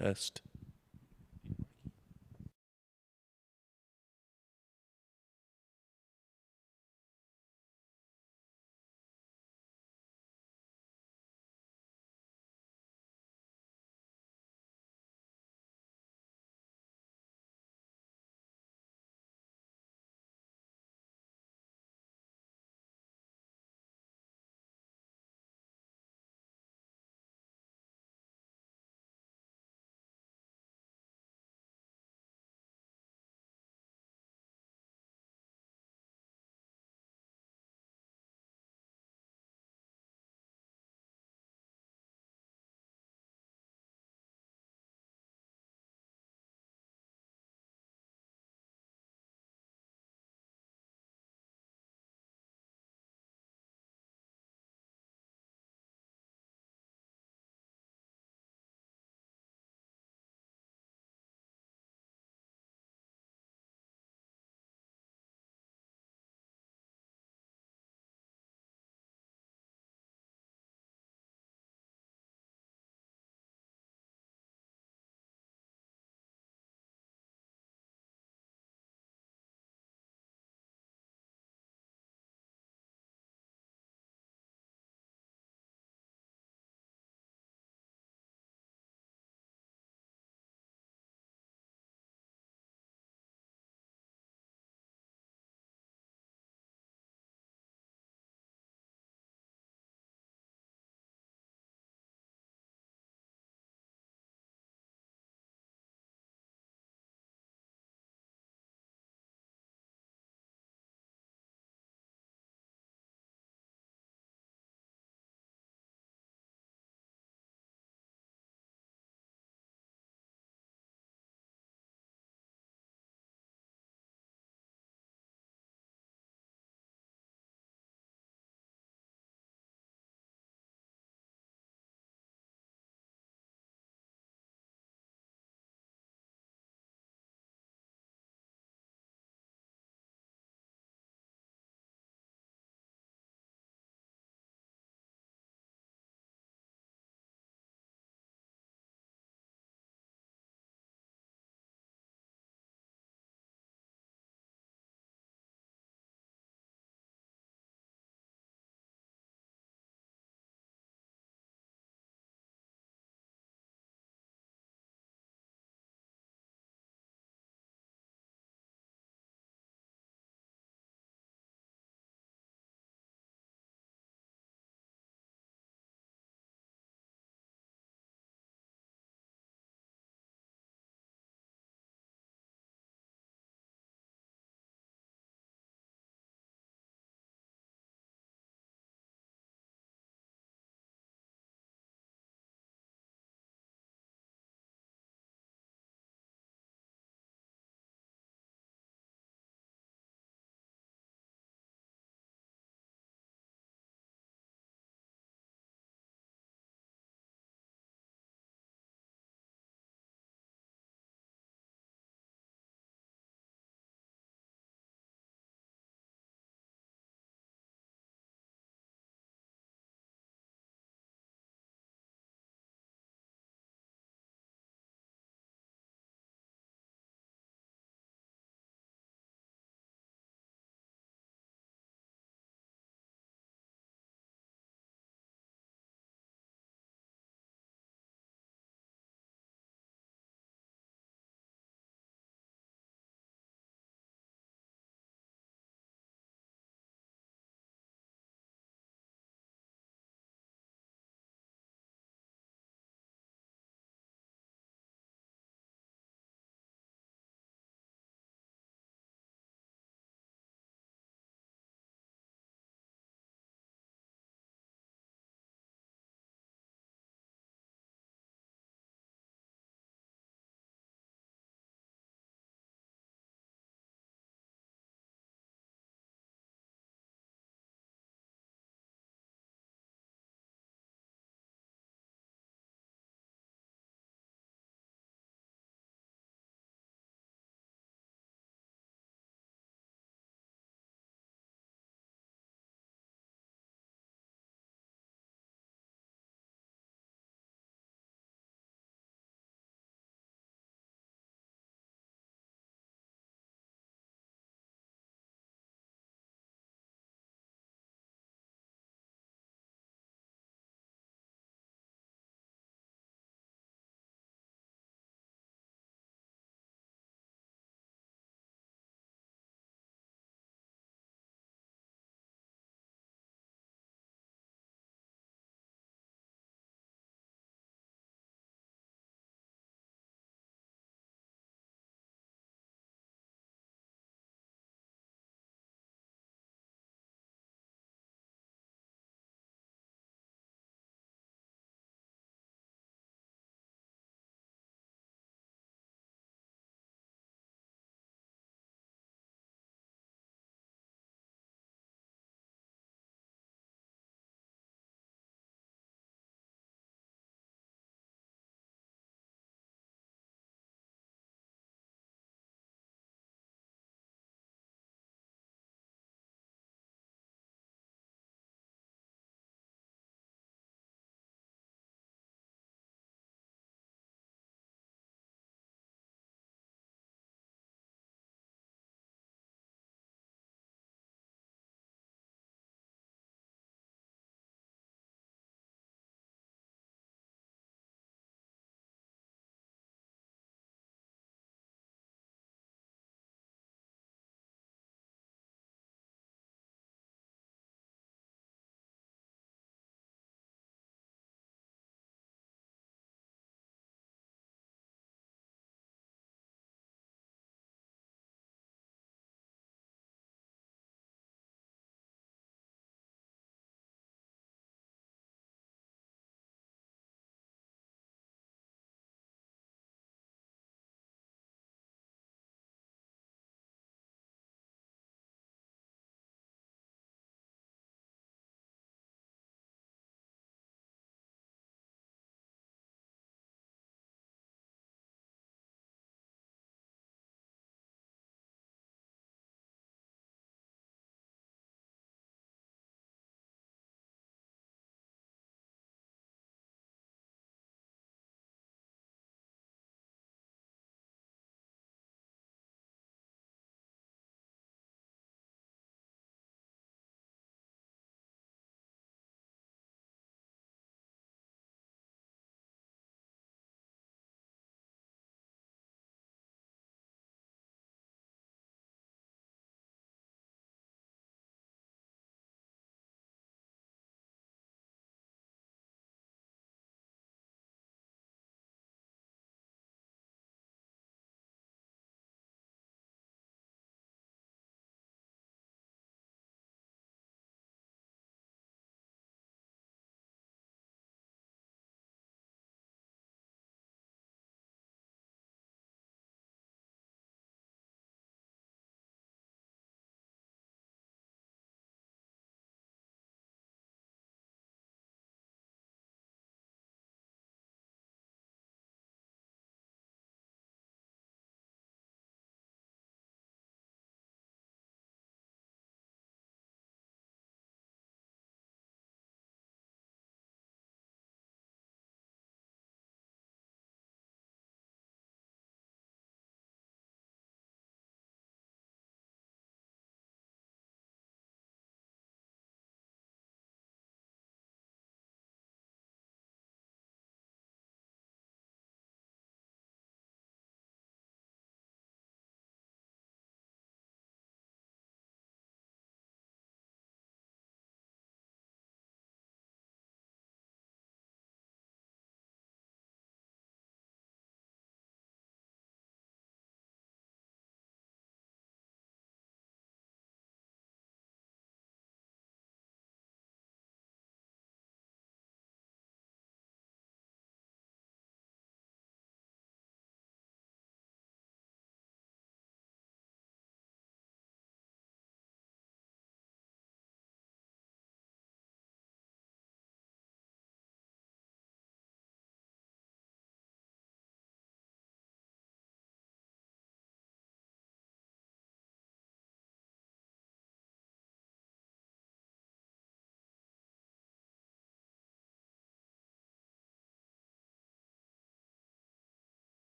test.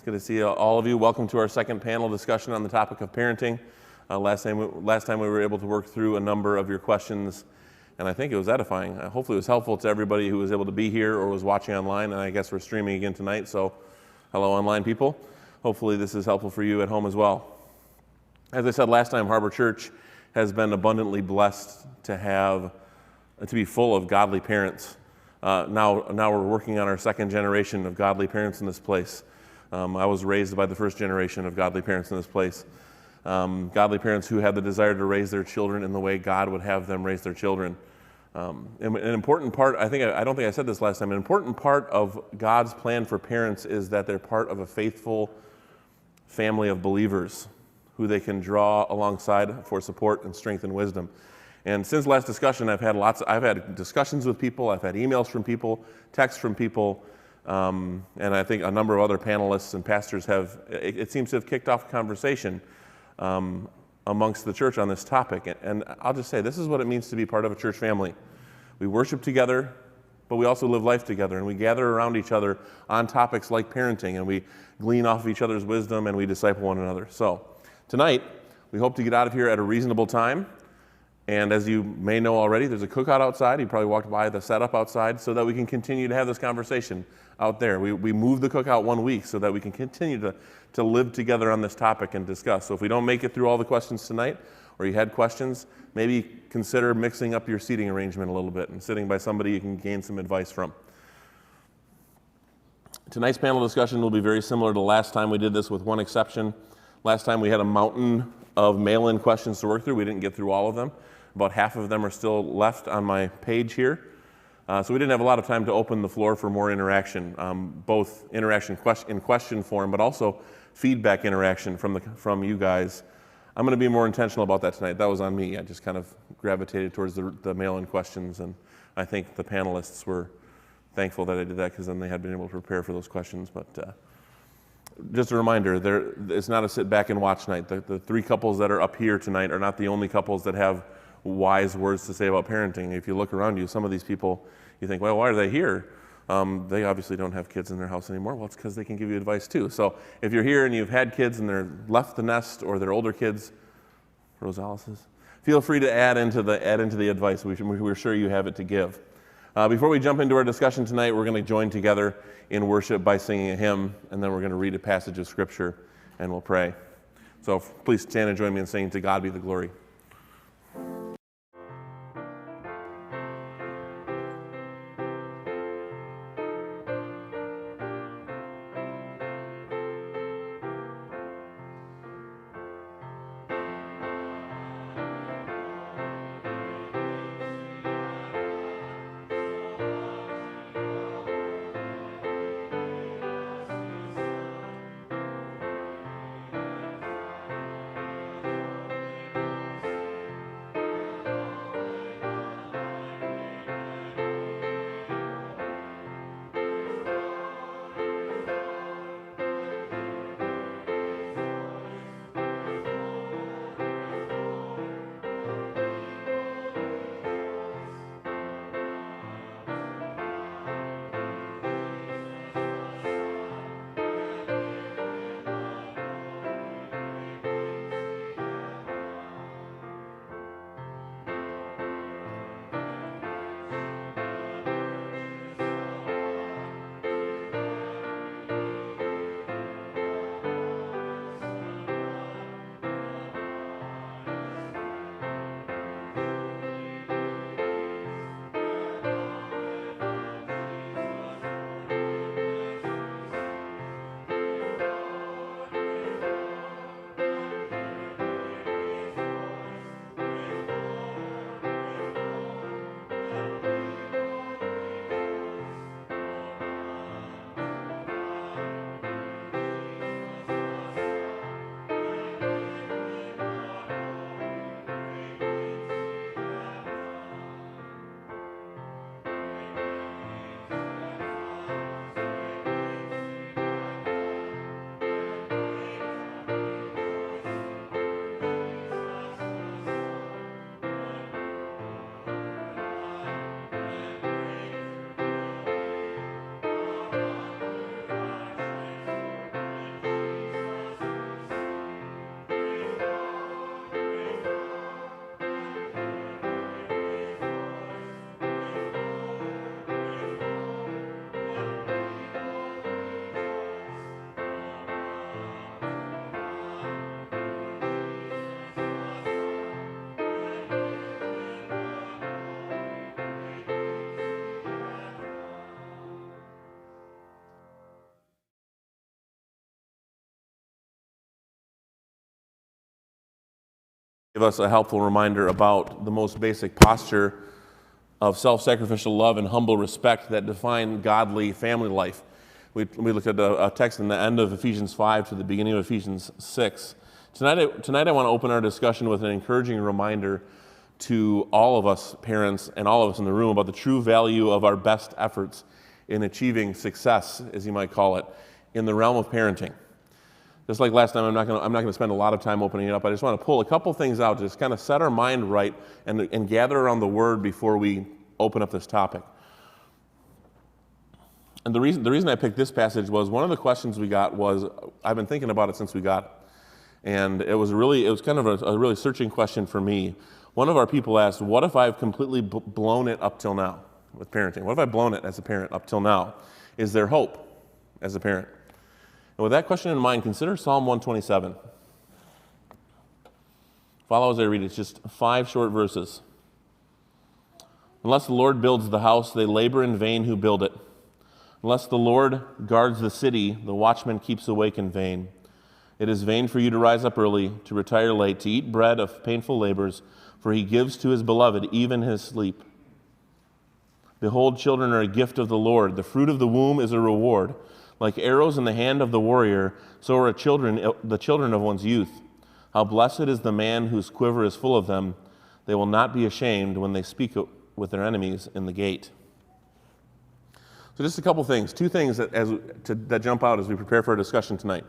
good to see all of you. Welcome to our second panel discussion on the topic of parenting. Last time we were able to work through a number of your questions, and I think it was edifying. Hopefully it was helpful to everybody who was able to be here or was watching online, and I guess we're streaming again tonight, so hello online people. Hopefully this is helpful for you at home as well. As I said last time, Harbor Church has been abundantly blessed to be full of godly parents. Now we're working on our second generation of godly parents in this place. I was raised by the first generation of godly parents in this place. Godly parents who had the desire to raise their children in the way God would have them raise their children. An important part, I don't think I said this last time, an important part of God's plan for parents is that they're part of a faithful family of believers who they can draw alongside for support and strength and wisdom. And since last discussion, I've had discussions with people, I've had emails from people, texts from people, and I think a number of other panelists and pastors it seems to have kicked off a conversation amongst the church on this topic. And I'll just say, this is what it means to be part of a church family. We worship together, but we also live life together, and we gather around each other on topics like parenting, and we glean off of each other's wisdom, and we disciple one another. So tonight, we hope to get out of here at a reasonable time. And as you may know already, there's a cookout outside. You probably walked by the setup outside so that we can continue to have this conversation out there. We moved the cookout 1 week so that we can continue to live together on this topic and discuss. So if we don't make it through all the questions tonight, or you had questions, maybe consider mixing up your seating arrangement a little bit and sitting by somebody you can gain some advice from. Tonight's panel discussion will be very similar to last time we did this, with one exception. Last time we had a mountain of mail-in questions to work through. We didn't get through all of them. About half of them are still left on my page here. So we didn't have a lot of time to open the floor for more interaction, both interaction in question form, but also feedback interaction from you guys. I'm going to be more intentional about that tonight. That was on me. I just kind of gravitated towards the mail-in questions, and I think the panelists were thankful that I did that, because then they had been able to prepare for those questions. But just a reminder, it's not a sit back and watch night. The three couples that are up here tonight are not the only couples that have wise words to say about parenting. If you look around you, some of these people, you think, well, why are they here? They obviously don't have kids in their house anymore. Well, it's because they can give you advice too. So if you're here and you've had kids and they're left the nest, or they're older kids, Rosales, feel free to add into the advice. We're sure you have it to give. Before we jump into our discussion tonight, we're going to join together in worship by singing a hymn, and then we're going to read a passage of Scripture, and we'll pray. So please stand and join me in singing "To God Be the Glory." give us a helpful reminder about the most basic posture of self-sacrificial love and humble respect that define godly family life. We looked at a text in the end of Ephesians 5 to the beginning of Ephesians 6. Tonight I want to open our discussion with an encouraging reminder to all of us parents and all of us in the room about the true value of our best efforts in achieving success, as you might call it, in the realm of parenting. Just like last time, I'm not going to spend a lot of time opening it up. I just want to pull a couple things out to just kind of set our mind right and gather around the Word before we open up this topic. And the reason I picked this passage was one of the questions we got was, I've been thinking about it since we got it. And it was kind of a really searching question for me. One of our people asked, what if I've completely blown it up till now with parenting? What if I've blown it as a parent up till now? Is there hope as a parent? And with that question in mind, consider Psalm 127. Follow as I read. It's just 5 short verses. Unless the Lord builds the house, they labor in vain who build it. Unless the Lord guards the city, the watchman keeps awake in vain. It is vain for you to rise up early, to retire late, to eat bread of painful labors, for he gives to his beloved even his sleep. Behold, children are a gift of the Lord. The fruit of the womb is a reward. Like arrows in the hand of the warrior, so are the children of one's youth. How blessed is the man whose quiver is full of them. They will not be ashamed when they speak with their enemies in the gate. So just a couple things, 2 things that jump out as we prepare for our discussion tonight.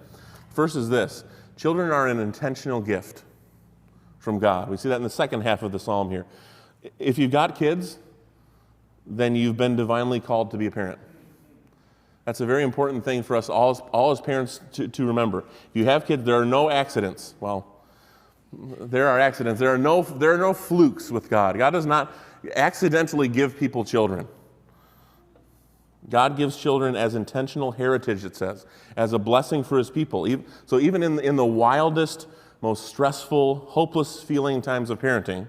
First is this: children are an intentional gift from God. We see that in the second half of the psalm here. If you've got kids, then you've been divinely called to be a parent. That's a very important thing for us all as parents to remember. If you have kids, there are no accidents. Well, there are accidents. There are no flukes with God. God does not accidentally give people children. God gives children as intentional heritage, it says, as a blessing for his people. So even in the wildest, most stressful, hopeless feeling times of parenting,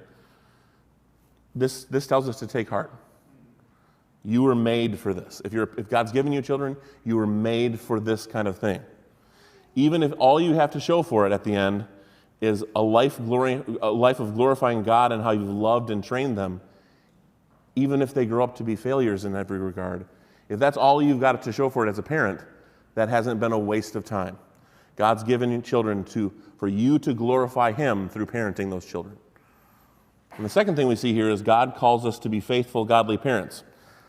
this tells us to take heart. You were made for this. If God's given you children, you were made for this kind of thing. Even if all you have to show for it at the end is a life of glorifying God and how you've loved and trained them, even if they grow up to be failures in every regard, if that's all you've got to show for it as a parent, that hasn't been a waste of time. God's given you children for you to glorify him through parenting those children. And the second thing we see here is God calls us to be faithful, godly parents.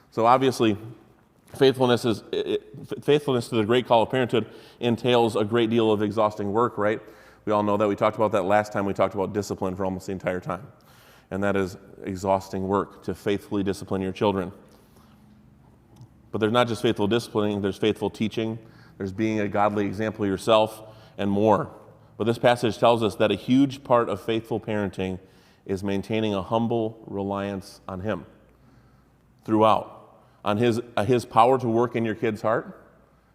So obviously, faithfulness to the great call of parenthood entails a great deal of exhausting work, right? We all know that. We talked about that last time. We talked about discipline for almost the entire time. And that is exhausting work to faithfully discipline your children. But there's not just faithful disciplining, there's faithful teaching, there's being a godly example yourself, and more. But this passage tells us that a huge part of faithful parenting is maintaining a humble reliance on him throughout. On his power to work in your kid's heart,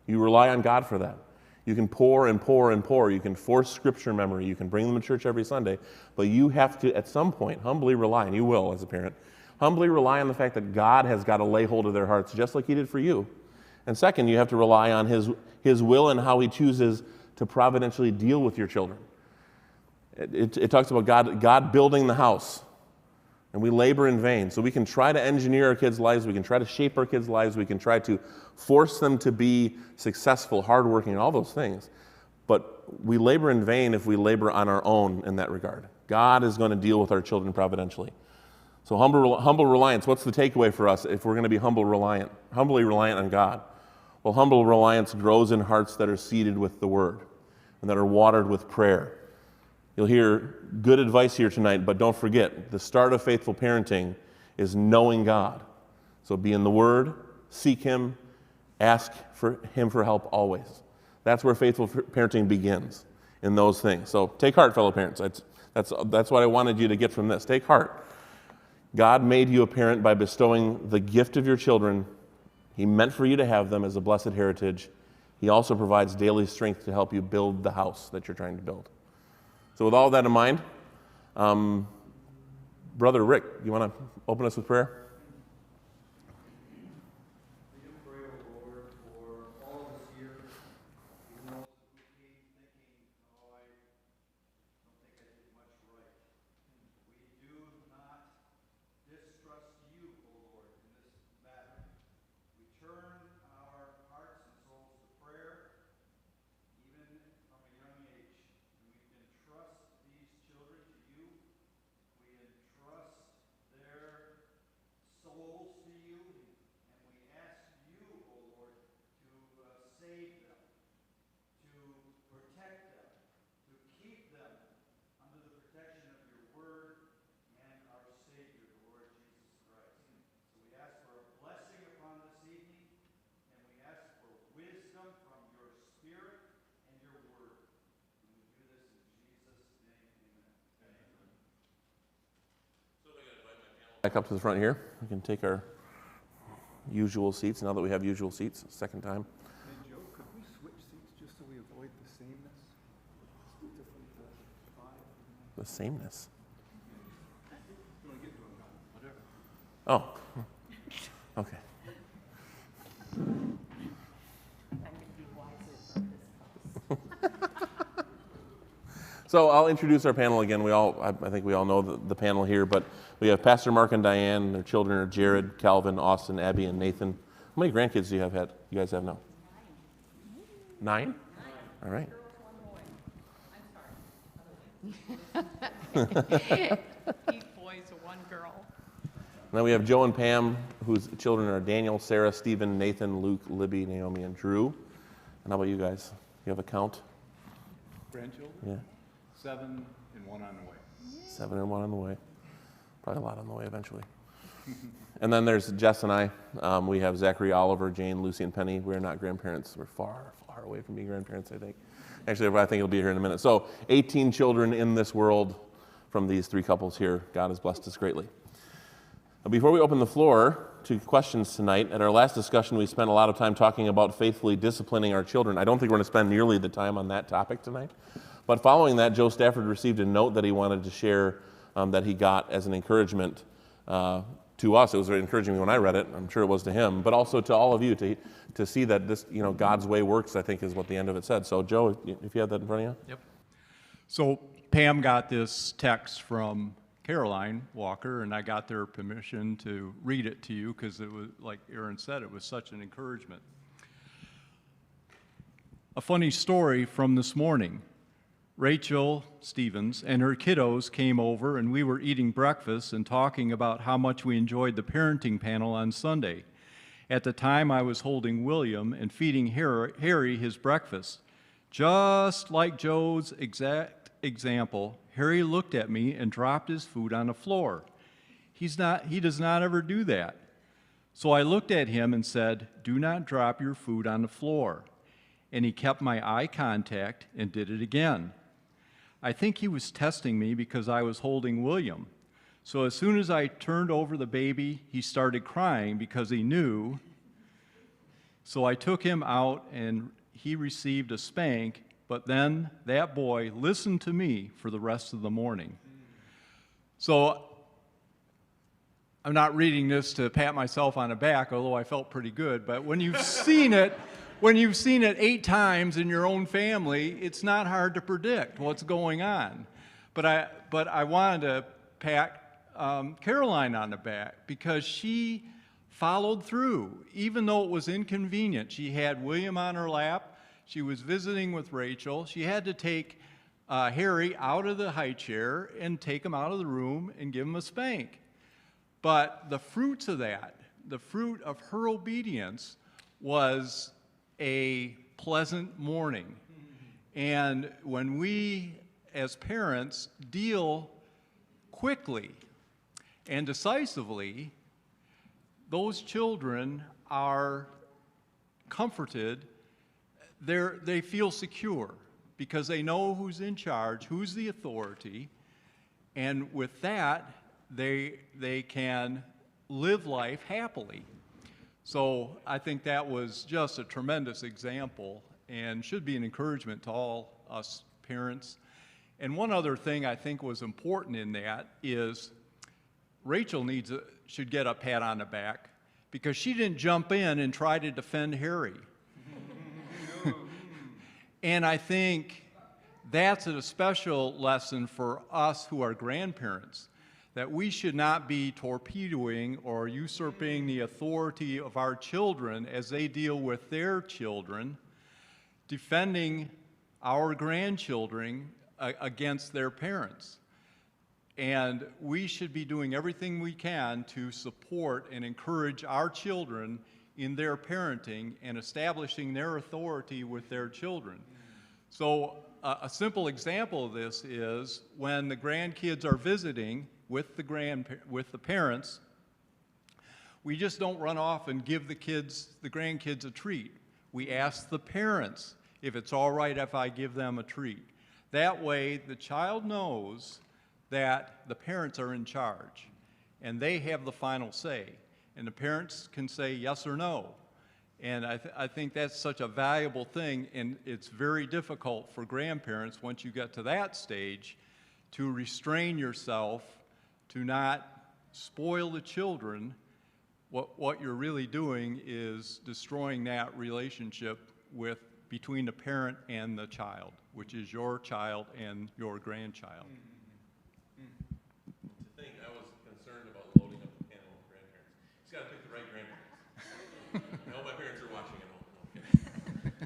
you rely on God for that. You can pour and pour and pour. You can force scripture memory. You can bring them to church every Sunday. But you have to, at some point, humbly rely, and you will as a parent, humbly rely on the fact that God has got to lay hold of their hearts just like he did for you. And second, you have to rely on his will and how he chooses to providentially deal with your children. It talks about God building the house. And we labor in vain. So we can try to engineer our kids' lives. We can try to shape our kids' lives. We can try to force them to be successful, hardworking, and all those things. But we labor in vain if we labor on our own in that regard. God is going to deal with our children providentially. So humble reliance, what's the takeaway for us if we're going to be humbly reliant on God? Well, humble reliance grows in hearts that are seeded with the Word and that are watered with prayer. You'll hear good advice here tonight, but don't forget, the start of faithful parenting is knowing God. So be in the Word, seek him, ask for him for help always. That's where faithful parenting begins, in those things. So take heart, fellow parents. That's what I wanted you to get from this. Take heart. God made you a parent by bestowing the gift of your children. He meant for you to have them as a blessed heritage. He also provides daily strength to help you build the house that you're trying to build. So with all that in mind, Brother Rick, you want to open us with prayer? We do pray, O Lord, for all of us here. Even those who keep thinking, oh, I don't think I did much right. Back up to the front here. We can take our usual seats now that we have usual seats, second time. Hey, Joe, could we switch seats just so we avoid the sameness? Different vibe. The sameness. You want to get to them now, whatever. Oh, okay. So I'll introduce our panel again. I think we all know the panel here, but we have Pastor Mark and Diane. Their children are Jared, Calvin, Austin, Abby, and Nathan. How many grandkids do you guys have now? 9? All right. 8 boys, 1 girl. Now we have Joe and Pam, whose children are Daniel, Sarah, Stephen, Nathan, Luke, Libby, Naomi, and Drew. And how about you guys? You have a count? Grandchildren? Yeah. 7 and 1 on the way. 7 and 1 on the way. Probably a lot on the way eventually. And then there's Jess and I. We have Zachary, Oliver, Jane, Lucy, and Penny. We're not grandparents. We're far, far away from being grandparents, I think. Actually, I think it'll be here in a minute. So 18 children in this world from these 3 couples here. God has blessed us greatly. Before we open the floor to questions tonight, at our last discussion, we spent a lot of time talking about faithfully disciplining our children. I don't think we're going to spend nearly the time on that topic tonight. But following that, Joe Stafford received a note that he wanted to share that he got as an encouragement to us. It was very encouraging when I read it. I'm sure it was to him, but also to all of you to see that this, God's way works, I think is what the end of it said. So Joe, if you have that in front of you. Yep. So Pam got this text from Caroline Walker, and I got their permission to read it to you because it was, like Aaron said, it was such an encouragement. A funny story from this morning. Rachel Stevens and her kiddos came over, and we were eating breakfast and talking about how much we enjoyed the parenting panel on Sunday. At the time, I was holding William and feeding Harry his breakfast. Just like Joe's exact example, Harry looked at me and dropped his food on the floor. He does not ever do that. So I looked at him and said, "Do not drop your food on the floor." And he kept my eye contact and did it again. I think he was testing me because I was holding William. So as soon as I turned over the baby, he started crying because he knew. So I took him out and he received a spank, but then that boy listened to me for the rest of the morning. So I'm not reading this to pat myself on the back, although I felt pretty good, but when you've seen it, 8 times in your own family, it's not hard to predict what's going on. But I wanted to pat Caroline on the back because she followed through, even though it was inconvenient. She had William on her lap. She was visiting with Rachel. She had to take Harry out of the high chair and take him out of the room and give him a spank. But the fruits of that, the fruit of her obedience, was a pleasant morning. And when we, as parents, deal quickly and decisively, those children are comforted. They feel secure because they know who's in charge, who's the authority, and with that, they can live life happily. So I think that was just a tremendous example and should be an encouragement to all us parents. And one other thing I think was important in that is Rachel should get a pat on the back because she didn't jump in and try to defend Harry. And I think that's a special lesson for us who are grandparents, that we should not be torpedoing or usurping the authority of our children as they deal with their children, defending our grandchildren against their parents. And we should be doing everything we can to support and encourage our children in their parenting and establishing their authority with their children. So a simple example of this is when the grandkids are visiting with the parents, we just don't run off and give the grandkids a treat. We ask the parents if it's all right if I give them a treat. That way, the child knows that the parents are in charge. and they have the final say. And the parents can say yes or no. And I think that's such a valuable thing, and it's very difficult for grandparents, once you get to that stage, to restrain yourself, to not spoil the children. What you're really doing is destroying that relationship between the parent and the child, which is your child and your grandchild. To think I was concerned about loading up the panel with grandparents. He's got to pick the right grandparents. I hope my parents are watching at home.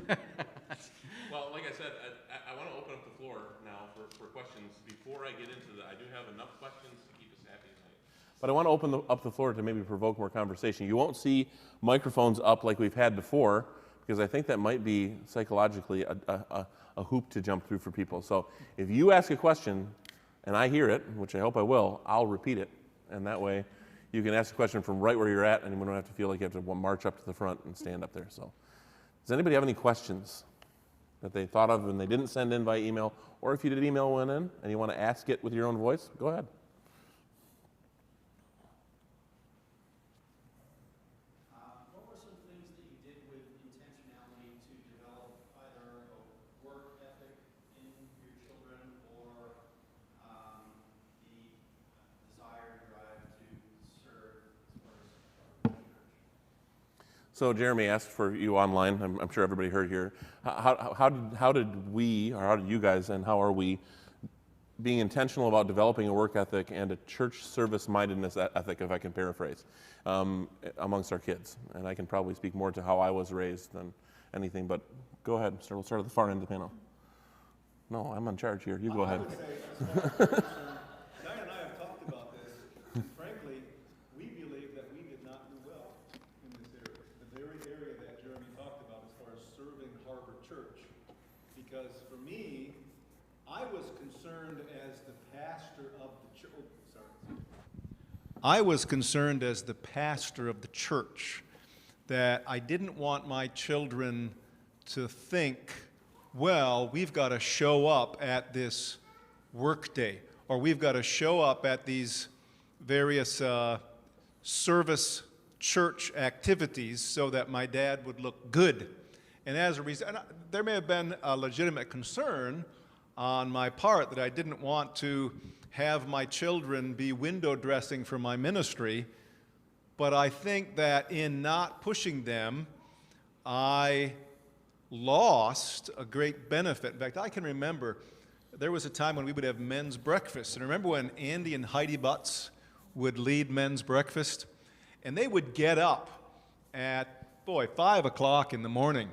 No, I'm kidding. Well, like I said, I want to open up the floor now for questions. Before I get into that, I do have enough questions to keep us happy tonight. But I want to open up the floor to maybe provoke more conversation. You won't see microphones up like we've had before, because I think that might be psychologically a hoop to jump through for people. So if you ask a question and I hear it, which I hope I will, I'll repeat it. And that way you can ask a question from right where you're at, and you don't have to feel like you have to march up to the front and stand up there. So does anybody have any questions that they thought of and they didn't send in by email? Or if you did email one in and you want to ask it with your own voice, go ahead. What were some things that you did with intentionality to develop either a work ethic in your children or the desire and drive to serve as far as church? So Jeremy asked for you online. I'm sure everybody heard here. How did we, or how did you guys, and how are we being intentional about developing a work ethic and a church service mindedness ethic, if I can paraphrase, amongst our kids? And I can probably speak more to how I was raised than anything, but go ahead. We'll start at the far end of the panel. No, I'm in charge here. You go ahead. I would say, as far as I'm concerned, Diane and I have talked about this, and frankly, we believe that we did not do well in this area, the very area that Jeremy talked about as far as serving Harvard Church. Because for me, I was concerned as the pastor of the church. I was concerned as the pastor of the church that I didn't want my children to think, well, we've got to show up at this work day, or we've got to show up at these various service church activities so that my dad would look good. And as a result, there may have been a legitimate concern on my part that I didn't want to have my children be window dressing for my ministry, but I think that in not pushing them, I lost a great benefit. In fact, I can remember there was a time when we would have men's breakfast. And remember when Andy and Heidi Butts would lead men's breakfast? And they would get up at, 5 o'clock in the morning.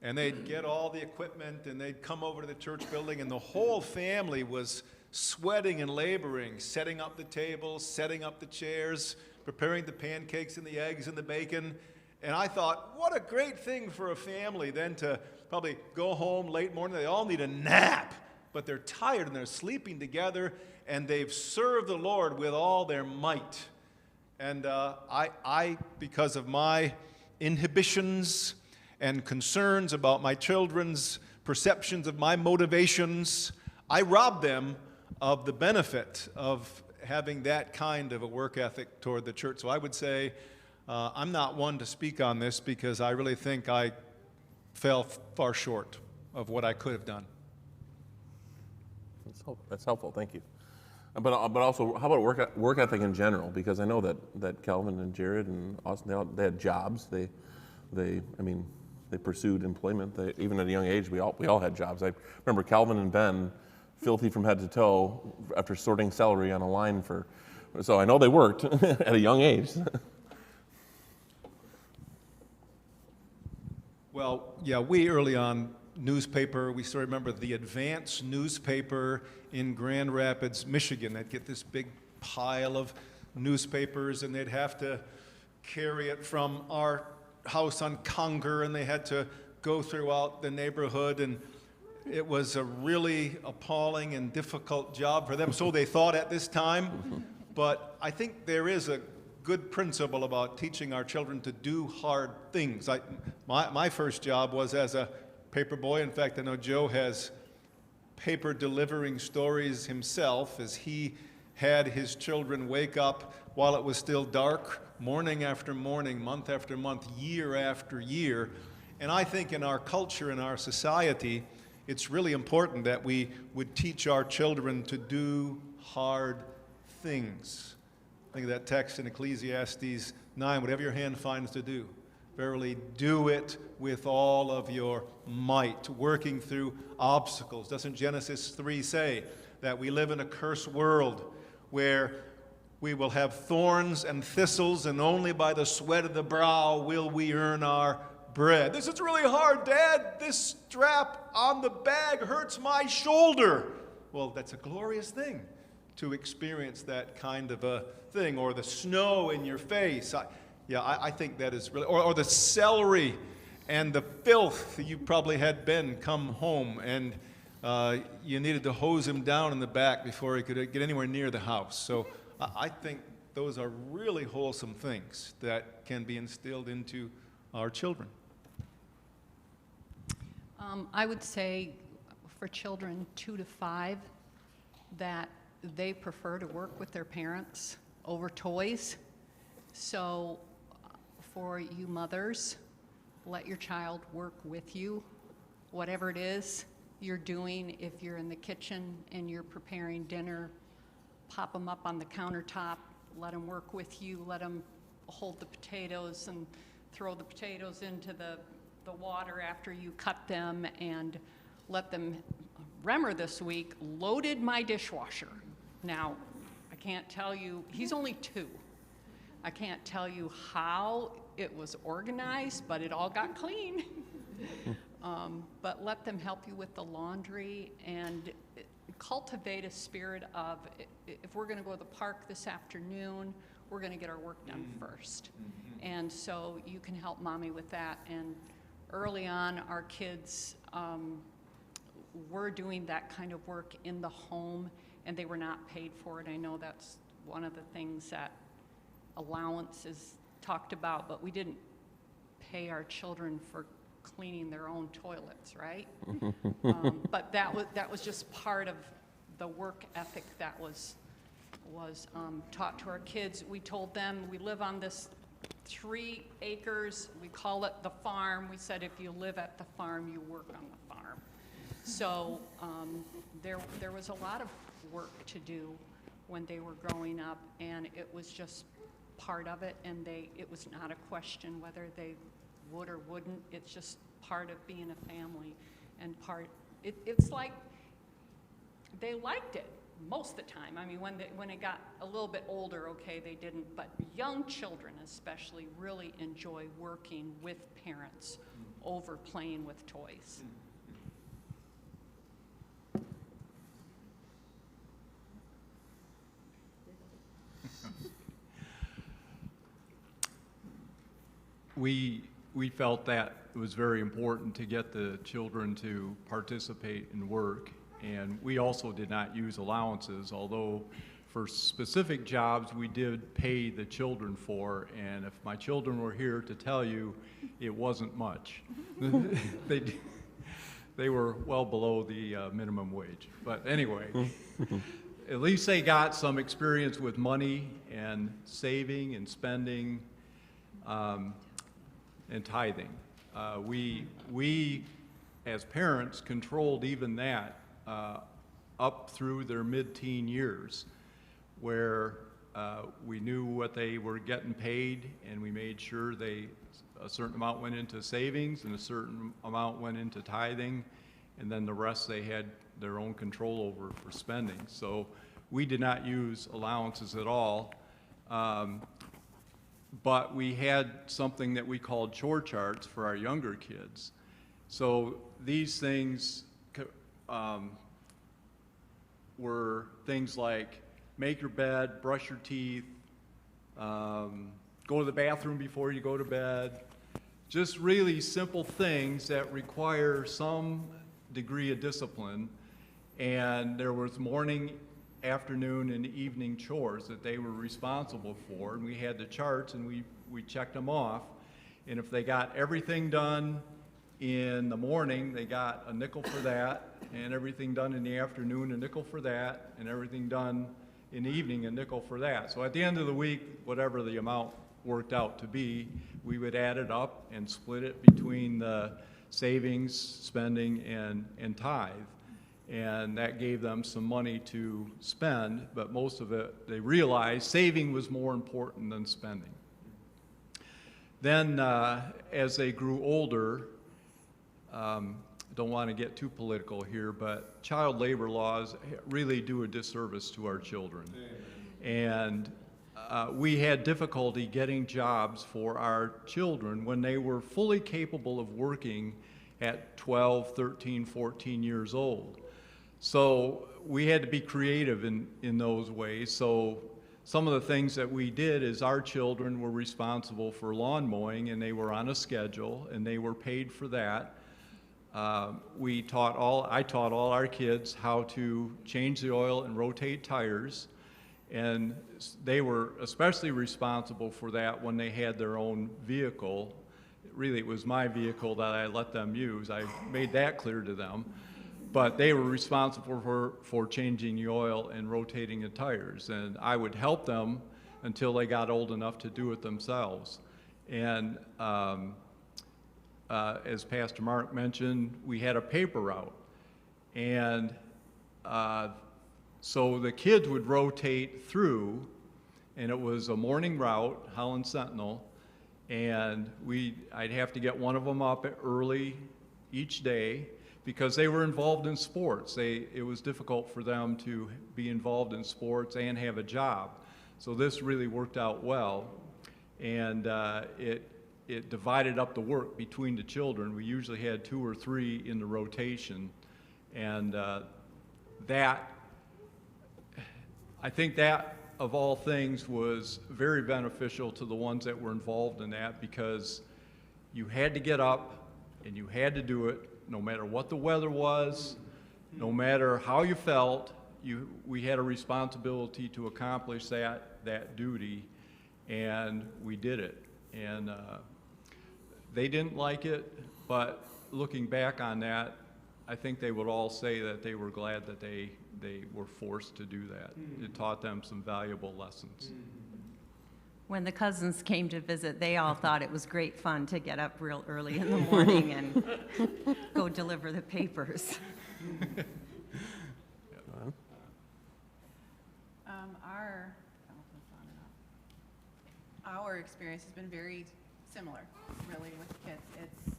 And they'd get all the equipment and they'd come over to the church building, and the whole family was sweating and laboring, setting up the tables, setting up the chairs, preparing the pancakes and the eggs and the bacon. And I thought, what a great thing for a family then to probably go home late morning. They all need a nap, but they're tired and they're sleeping together, and they've served the Lord with all their might. And I, because of my inhibitions and concerns about my children's perceptions of my motivations, I robbed them of the benefit of having that kind of a work ethic toward the church. So I would say, I'm not one to speak on this because I really think I fell far short of what I could have done. That's helpful. Thank you. But also, how about work ethic in general? Because I know that Calvin and Jared and Austin, they had jobs. They pursued employment. Even at a young age, we all had jobs. I remember Calvin and Ben, filthy from head to toe, after sorting celery on a line so I know they worked at a young age. Well, yeah, we early on, newspaper, we still remember the Advance newspaper in Grand Rapids, Michigan. They'd get this big pile of newspapers, and they'd have to carry it from our house on Conger, and they had to go throughout the neighborhood, and it was a really appalling and difficult job for them, so they thought at this time. But I think there is a good principle about teaching our children to do hard things. My first job was as a paper boy. In fact, I know Joe has paper delivering stories himself, as he had his children wake up while it was still dark, morning after morning, month after month, year after year. And I think in our culture, in our society, it's really important that we would teach our children to do hard things. Think of that text in Ecclesiastes 9, whatever your hand finds to do, verily do it with all of your might, working through obstacles. Doesn't Genesis 3 say that we live in a cursed world where we will have thorns and thistles, and only by the sweat of the brow will we earn our bread? This is really hard, Dad. This strap on the bag hurts my shoulder. Well, that's a glorious thing to experience that kind of a thing, or the snow in your face. I think that is really, or the celery and the filth that you probably had Ben come home and you needed to hose him down in the back before he could get anywhere near the house. So I think those are really wholesome things that can be instilled into our children. I would say for children 2 to 5 that they prefer to work with their parents over toys. So for you mothers, let your child work with you, whatever it is you're doing. If you're in the kitchen and you're preparing dinner, pop them up on the countertop, let them work with you, let them hold the potatoes and throw the potatoes into the water after you cut them, and let them. Remmer this week loaded my dishwasher. Now, I can't tell you, he's only 2. I can't tell you how it was organized, but it all got clean. But let them help you with the laundry and cultivate a spirit of, if we're going to go to the park this afternoon, we're going to get our work done first. And so you can help mommy with that. And early on, our kids were doing that kind of work in the home, and they were not paid for it. I know that's one of the things that allowance is talked about, but we didn't pay our children for cleaning their own toilets, right? But that was just part of the work ethic that was taught to our kids. We told them we live on this 3 acres. We call it the farm. We said if you live at the farm, you work on the farm. So there was a lot of work to do when they were growing up, and it was just part of it, and it was not a question whether they would or wouldn't. It's just part of being a family, and it's like they liked it most of the time. I mean, when it got a little bit older, okay, they didn't, but young children especially really enjoy working with parents over playing with toys. We felt that it was very important to get the children to participate in work, and we also did not use allowances, although for specific jobs we did pay the children for, and if my children were here to tell you, it wasn't much. They were well below the minimum wage. But anyway, at least they got some experience with money and saving and spending and tithing. We as parents controlled even that up through their mid-teen years, where we knew what they were getting paid, and we made sure a certain amount went into savings and a certain amount went into tithing, and then the rest they had their own control over for spending. So we did not use allowances at all. But we had something that we called chore charts for our younger kids. So these things were things like make your bed, brush your teeth, go to the bathroom before you go to bed. Just really simple things that require some degree of discipline. And there was morning, afternoon, and evening chores that they were responsible for, and we had the charts, and we checked them off. And if they got everything done in the morning, they got a nickel for that, and everything done in the afternoon, a nickel for that, and everything done in the evening a nickel for that. So at the end of the week, whatever the amount worked out to be, we would add it up and split it between the savings, spending, and tithe. And that gave them some money to spend, but most of it, they realized saving was more important than spending. Then, as they grew older, don't want to get too political here, but child labor laws really do a disservice to our children. And we had difficulty getting jobs for our children when they were fully capable of working at 12, 13, 14 years old. So we had to be creative in those ways. So some of the things that we did is our children were responsible for lawn mowing, and they were on a schedule, and they were paid for that. I taught all our kids how to change the oil and rotate tires, and they were especially responsible for that when they had their own vehicle. Really, it was my vehicle that I let them use. I made that clear to them. But they were responsible for changing the oil and rotating the tires. And I would help them until they got old enough to do it themselves. And as Pastor Mark mentioned, we had a paper route. And so the kids would rotate through, and it was a morning route, Holland Sentinel, and I'd have to get one of them up early each day, because they were involved in sports. It was difficult for them to be involved in sports and have a job. So this really worked out well. And it divided up the work between the children. We usually had 2 or 3 in the rotation. And I think that, of all things, was very beneficial to the ones that were involved in that, because you had to get up and you had to do it. No matter what the weather was, no matter how you felt, we had a responsibility to accomplish that duty, and we did it. And they didn't like it, but looking back on that, I think they would all say that they were glad that they were forced to do that. It taught them some valuable lessons. When the cousins came to visit, they all thought it was great fun to get up real early in the morning and go deliver the papers. Our experience has been very similar, really, with kids. It's,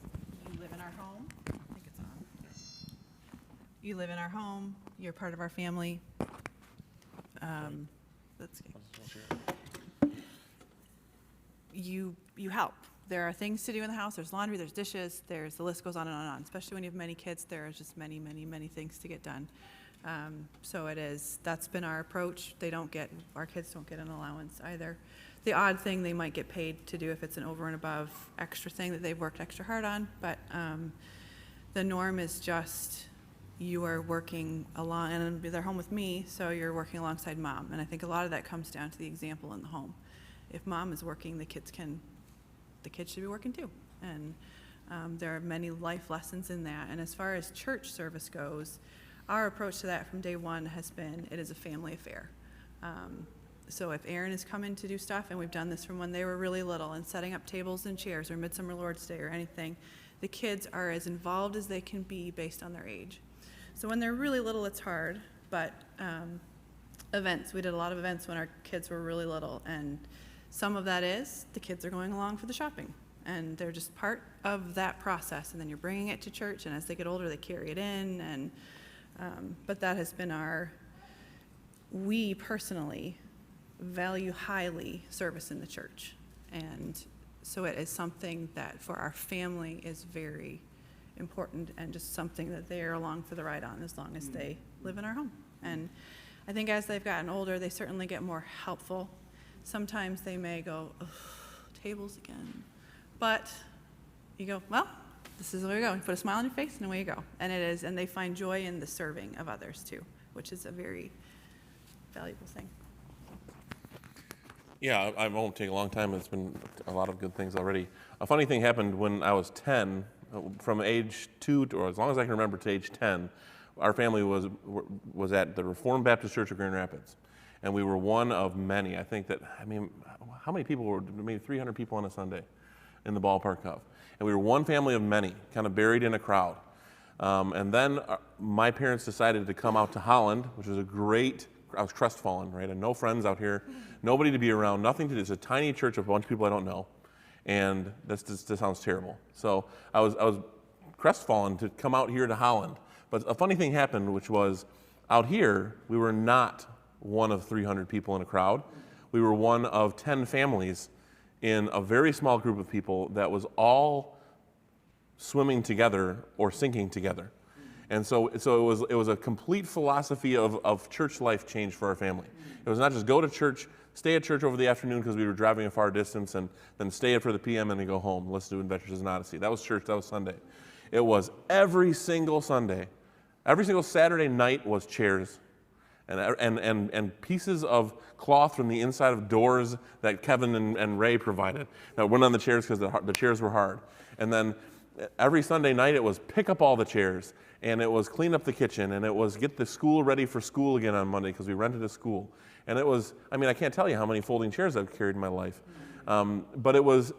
you live in our home. I think it's on. You live in our home. You're part of our family. Let's see. You help. There are things to do in the house. There's laundry, there's dishes, the list goes on and on and on. Especially when you have many kids, there are just many, many, many things to get done. So that's been our approach. Our kids don't get an allowance either. The odd thing they might get paid to do if it's an over and above extra thing that they've worked extra hard on, but the norm is just you are working along, and they're home with me, so you're working alongside mom. And I think a lot of that comes down to the example in the home. If mom is working, the kids should be working too. And there are many life lessons in that. And as far as church service goes, our approach to that from day one has been, it is a family affair. So if Aaron is coming to do stuff, and we've done this from when they were really little, and setting up tables and chairs or Midsummer Lord's Day or anything, the kids are as involved as they can be based on their age. So when they're really little, it's hard, but events, we did a lot of events when our kids were really little, and some of that is the kids are going along for the shopping, and they're just part of that process, and then you're bringing it to church, and as they get older, they carry it in, and but that has been we personally value highly service in the church, and so it is something that for our family is very important, and just something that they're along for the ride on as long as they live in our home. And I think as they've gotten older, they certainly get more helpful. Sometimes they may go, ugh, tables again, but you go, well, this is where we go. You put a smile on your face and away you go. And it is, and they find joy in the serving of others too, which is a very valuable thing. Yeah, I won't take a long time. It's been a lot of good things already. A funny thing happened when I was 10, from age 2 or as long as I can remember to age 10, our family was at the Reformed Baptist Church of Grand Rapids. And we were one of many. I think that, I mean, how many people were, maybe 300 people on a Sunday in the ballpark of? And we were one family of many, kind of buried in a crowd. And then my parents decided to come out to Holland, which was a great, I was crestfallen, right? And no friends out here, nobody to be around, nothing to do. It's a tiny church of a bunch of people I don't know. And that sounds terrible. So I was crestfallen to come out here to Holland. But a funny thing happened, which was out here, we were not one of 300 people in a crowd. We were one of 10 families in a very small group of people that was all swimming together or sinking together. And so it was a complete philosophy of church life change for our family. It was not just go to church, stay at church over the afternoon because we were driving a far distance, and then stay for the PM and then go home, listen to Adventures in Odyssey. That was church, that was Sunday. It was every single Sunday, every single Saturday night was chairs and pieces of cloth from the inside of doors that Kevin and Ray provided that went on the chairs because the chairs were hard. And then every Sunday night it was pick up all the chairs, and it was clean up the kitchen, and it was get the school ready for school again on Monday because we rented a school. And it was, I mean, I can't tell you how many folding chairs I've carried in my life. But it was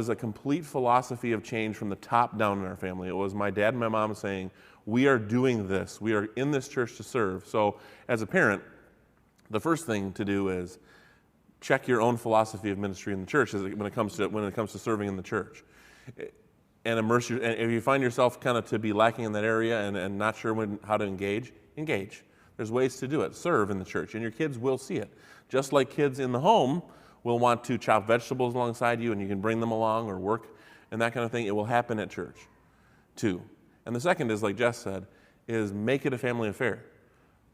a complete philosophy of change from the top down in our family. It was my dad and my mom saying, we are doing this. We are in this church to serve. So as a parent, the first thing to do is check your own philosophy of ministry in the church when it comes to serving in the church. And immerse and if you find yourself kind of to be lacking in that area and not sure how to engage. There's ways to do it. Serve in the church, and your kids will see it. Just like kids in the home will want to chop vegetables alongside you, and you can bring them along or work and that kind of thing, it will happen at church too. And the second is, like Jess said, is make it a family affair.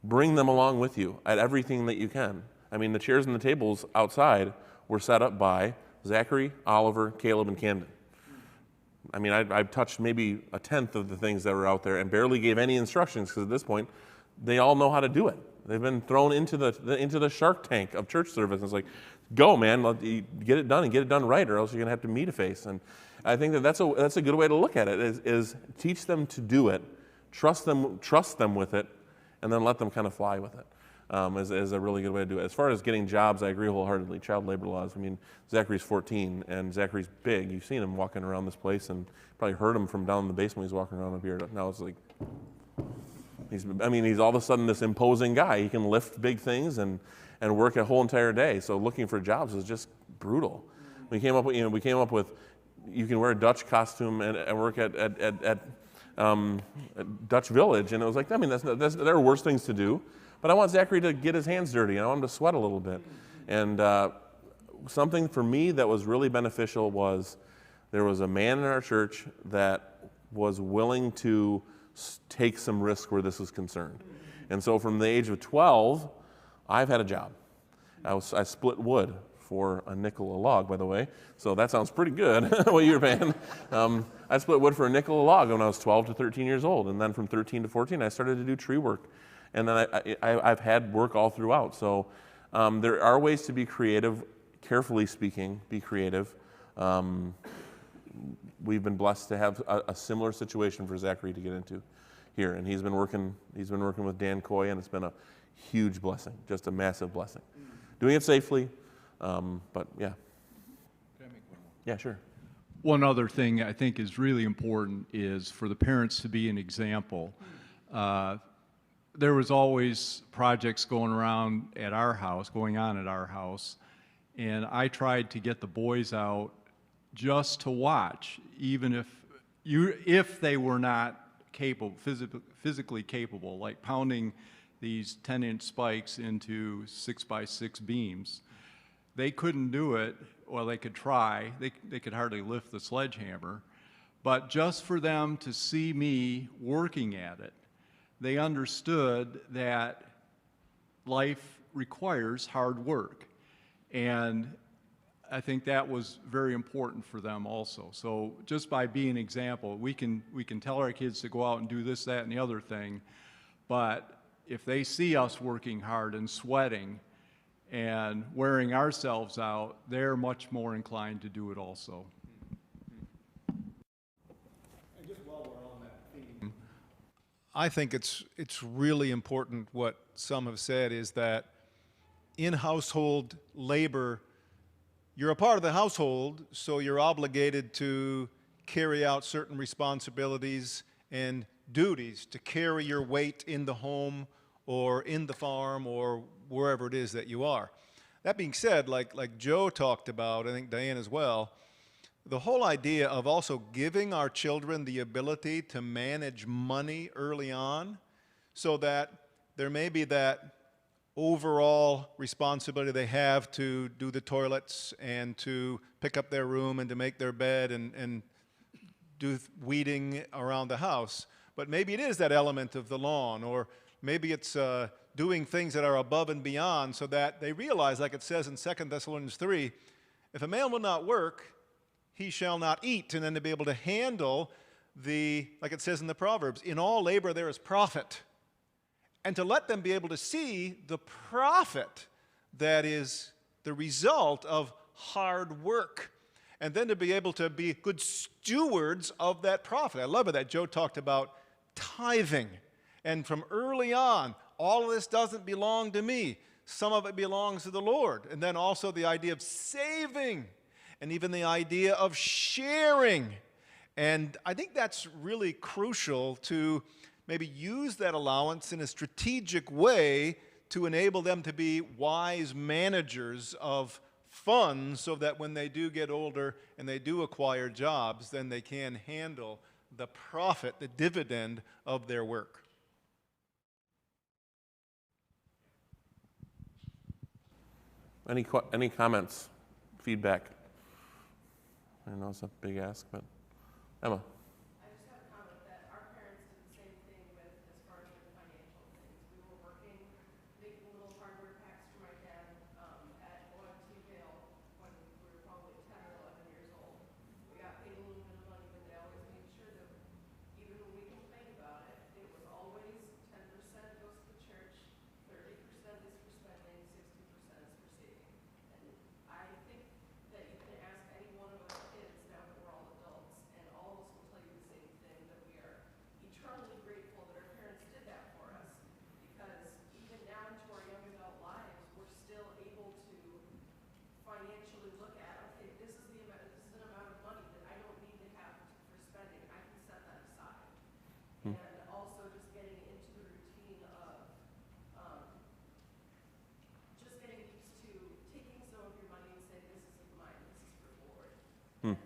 Bring them along with you at everything that you can. I mean, the chairs and the tables outside were set up by Zachary, Oliver, Caleb, and Camden. I mean, I've touched maybe a tenth of the things that were out there and barely gave any instructions because at this point, they all know how to do it. They've been thrown into the shark tank of church service. And it's like, go, man, get it done and get it done right, or else you're going to have to meet a face. And I think that's a good way to look at it, is teach them to do it, trust them with it, and then let them kind of fly with it. Is a really good way to do it. As far as getting jobs, I agree wholeheartedly. Child labor laws. I mean, Zachary's 14, and Zachary's big. You've seen him walking around this place, and probably heard him from down in the basement. He's walking around up here. Now it's like, he's all of a sudden this imposing guy. He can lift big things and work a whole entire day. So looking for jobs is just brutal. We came up with you can wear a Dutch costume and work at Dutch Village, and it was like, I mean, there are worse things to do. But I want Zachary to get his hands dirty, and I want him to sweat a little bit. And something for me that was really beneficial was there was a man in our church that was willing to take some risk where this was concerned. And so from the age of 12, I've had a job. I split wood for a nickel a log, by the way. So that sounds pretty good, what you're paying. I split wood for a nickel a log when I was 12 to 13 years old. And then from 13 to 14, I started to do tree work. And then I've had work all throughout. So there are ways to be creative, carefully speaking, be creative. We've been blessed to have a similar situation for Zachary to get into here. And he's been working with Dan Coy, and it's been a huge blessing, just a massive blessing. Doing it safely, but yeah. Can I make one more? Yeah, sure. One other thing I think is really important is for the parents to be an example. There was always projects going on at our house, and I tried to get the boys out just to watch, even if they were not capable, physically capable, like pounding these 10-inch spikes into 6x6 beams. They couldn't do it, or they could try. They could hardly lift the sledgehammer, but just for them to see me working at it, they understood that life requires hard work. And I think that was very important for them also. So just by being an example, we can tell our kids to go out and do this, that, and the other thing, but if they see us working hard and sweating and wearing ourselves out, they're much more inclined to do it also. And just while we're on that theme, I think it's really important what some have said is that in household labor, you're a part of the household, so you're obligated to carry out certain responsibilities and duties to carry your weight in the home or in the farm or wherever it is that you are. That being said, like Joe talked about, I think Diane as well, the whole idea of also giving our children the ability to manage money early on so that there may be that overall responsibility they have to do the toilets and to pick up their room and to make their bed and do weeding around the house. But maybe it is that element of the lawn, or maybe it's doing things that are above and beyond so that they realize, like it says in 2 Thessalonians 3, if a man will not work, he shall not eat. And then to be able to handle like it says in the Proverbs, in all labor there is profit. And to let them be able to see the profit that is the result of hard work. And then to be able to be good stewards of that profit. I love it that Joe talked about tithing. And from early on, all of this doesn't belong to me. Some of it belongs to the Lord. And then also the idea of saving, and even the idea of sharing. And I think that's really crucial to maybe use that allowance in a strategic way to enable them to be wise managers of funds so that when they do get older and they do acquire jobs, then they can handle the profit, the dividend of their work. Any comments, feedback? I know it's a big ask, but Emma. I just have a comment that our parents did the same thing with as far as the financial things. We were working, making little hardware packs for my dad at OMT Vale when we were probably 10 or 11 years old. We got paid a little bit of money, but they always made sure that even when we complained about it, it was always 10% goes to the church, 30% is for spending, 60% is for saving. And I think that you can ask any one of us kids now that we're all adults, and all of us will tell you the same thing, that we are eternally grateful that our parents did that for us, because even now into our young adult lives, we're still able to financially look at, okay, this is an amount of money that I don't need to have for spending. I can set that aside. And also just getting into the routine of just getting used to taking some of your money and saying, this isn't mine, this is for the Lord. And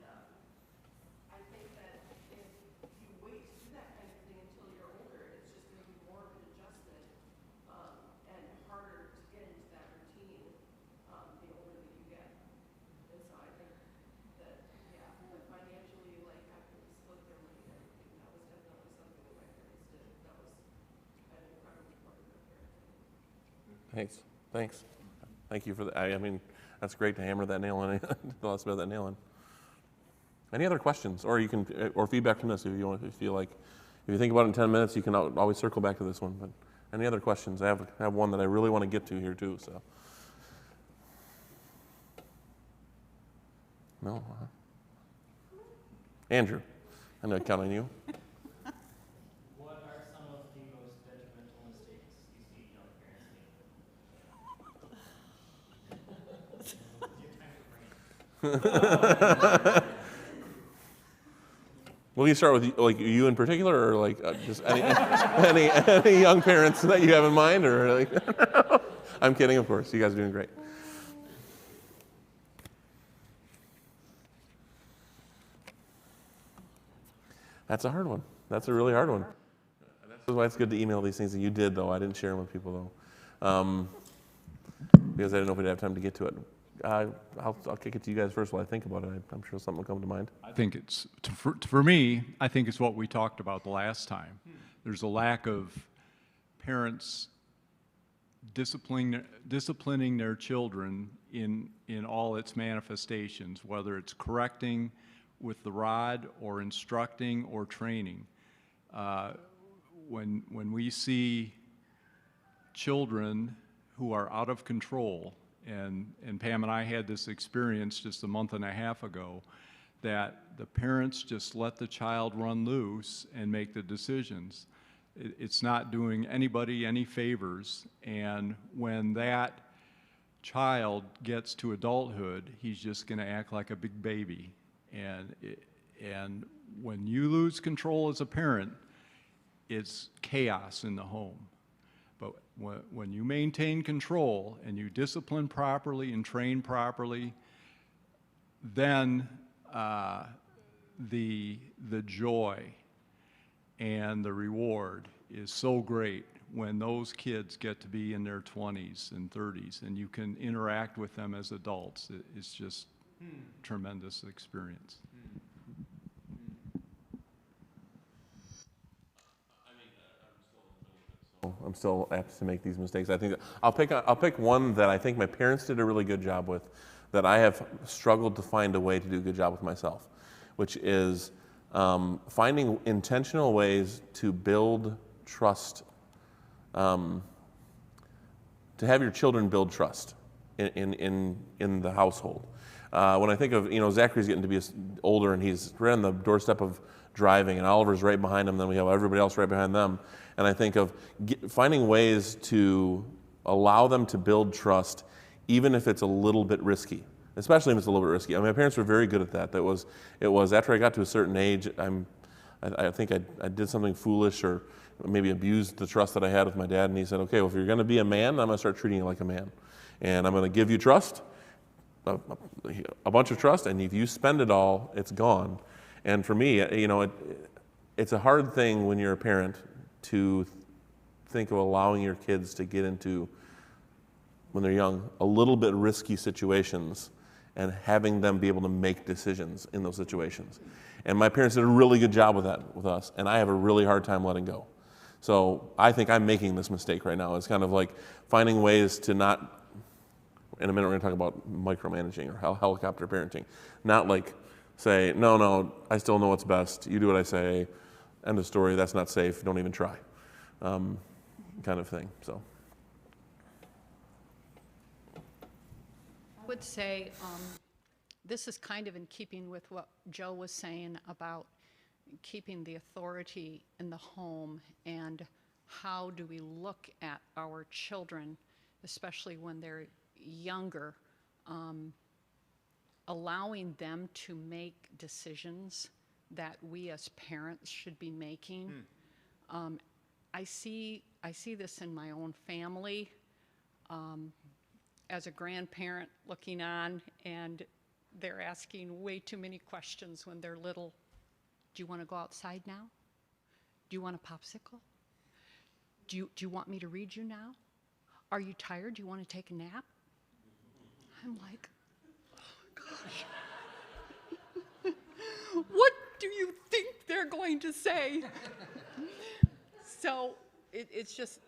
I think that if you wait to do that kind of thing until you're older, it's just going to be more of an adjustment and harder to get into that routine the older that you get. And so I think that, yeah, that financially, like having to split their money and everything, that was definitely something that my parents did. That was an incredible part of their parenting. Thanks. Thank you for that. I mean, that's great to hammer that nail in. Tell us about that nail in. Any other questions, or you can, or feedback from this if you want. If you feel like, if you think about it in 10 minutes, you can always circle back to this one. But any other questions? I have one that I really want to get to here too. So. No. Andrew, I'm gonna count on you. What are some of the most detrimental mistakes you see young parents make? Will you start with like you in particular, or like just any young parents that you have in mind, or like? I'm kidding, of course. You guys are doing great. That's a hard one. That's a really hard one. That's why it's good to email these things that you did, though. I didn't share them with people, though, because I didn't know if we'd have time to get to it. I'll kick it to you guys first while I think about it. I'm sure something will come to mind. I think it's, for me, I think it's what we talked about the last time. There's a lack of parents disciplining their children in all its manifestations, whether it's correcting with the rod or instructing or training. When we see children who are out of control, and Pam and I had this experience just a month and a half ago, that the parents just let the child run loose and make the decisions. It's not doing anybody any favors, and when that child gets to adulthood, he's just going to act like a big baby. And when you lose control as a parent, it's chaos in the home. But when you maintain control and you discipline properly and train properly, then the joy and the reward is so great when those kids get to be in their 20s and 30s and you can interact with them as adults. It's just tremendous experience. I'm still apt to make these mistakes. I think I'll pick one that I think my parents did a really good job with, that I have struggled to find a way to do a good job with myself, which is finding intentional ways to build trust, to have your children build trust in the household. When I think of, Zachary's getting to be older and he's right on the doorstep of driving and Oliver's right behind him, then we have everybody else right behind them. And I think of finding ways to allow them to build trust, even if it's a little bit risky, especially if it's a little bit risky. I mean, my parents were very good at that. It was after I got to a certain age, I think I did something foolish or maybe abused the trust that I had with my dad. And he said, okay, well, if you're going to be a man, I'm going to start treating you like a man. And I'm going to give you trust, a bunch of trust, and if you spend it all, it's gone. And for me, it's a hard thing when you're a parent to think of allowing your kids to get into, when they're young, a little bit risky situations and having them be able to make decisions in those situations. And my parents did a really good job with that with us, and I have a really hard time letting go. So I think I'm making this mistake right now. It's kind of like finding ways to not, in a minute we're going to talk about micromanaging or helicopter parenting, not like say, no, I still know what's best, you do what I say, end of story, that's not safe, don't even try, kind of thing. So I would say this is kind of in keeping with what Joe was saying about keeping the authority in the home, and how do we look at our children, especially when they're younger, allowing them to make decisions that we as parents should be making. I see this in my own family, as a grandparent looking on, and they're asking way too many questions when they're little. Do you want to go outside now? Do you want a popsicle? Do you want me to read you now? Are you tired? Do you want to take a nap? I'm like, gosh. What do you think they're going to say? So it's just,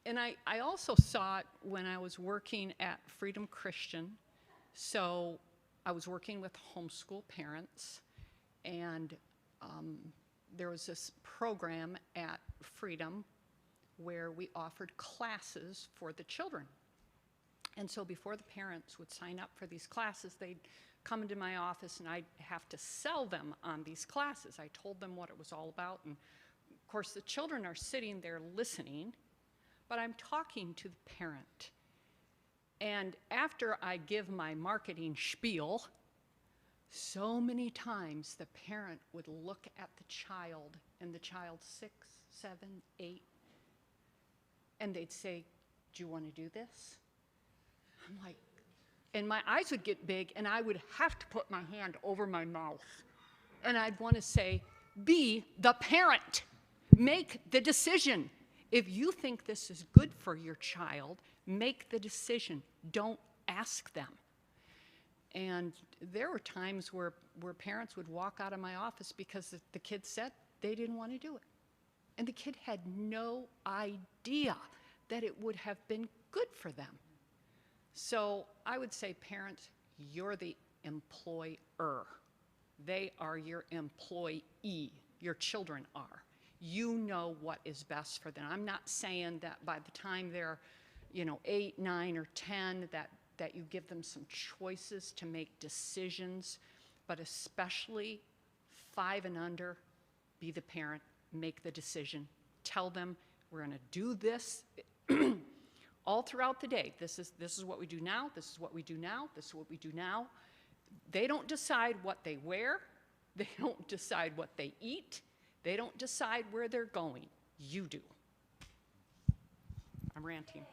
and I also saw it when I was working at Freedom Christian. So I was working with homeschool parents, and there was this program at Freedom where we offered classes for the children. And so before the parents would sign up for these classes, they'd come into my office and I'd have to sell them on these classes. I told them what it was all about, and of course the children are sitting there listening, but I'm talking to the parent. And after I give my marketing spiel, so many times the parent would look at the child, and the child's 6, 7, 8, and they'd say, do you want to do this? I'm like, and my eyes would get big, and I would have to put my hand over my mouth. And I'd want to say, be the parent. Make the decision. If you think this is good for your child, make the decision. Don't ask them. And there were times where parents would walk out of my office because the kid said they didn't want to do it. And the kid had no idea that it would have been good for them. So I would say, parents, you're the employer. They are your employee. Your children are. You know what is best for them. I'm not saying that by the time they're, 8, 9, or 10, that you give them some choices to make decisions, but especially 5 and under, be the parent, make the decision. Tell them, we're going to do this. all throughout the day. This is what we do now, this is what we do now, this is what we do now. They don't decide what they wear, they don't decide what they eat, they don't decide where they're going. You do. I'm ranting.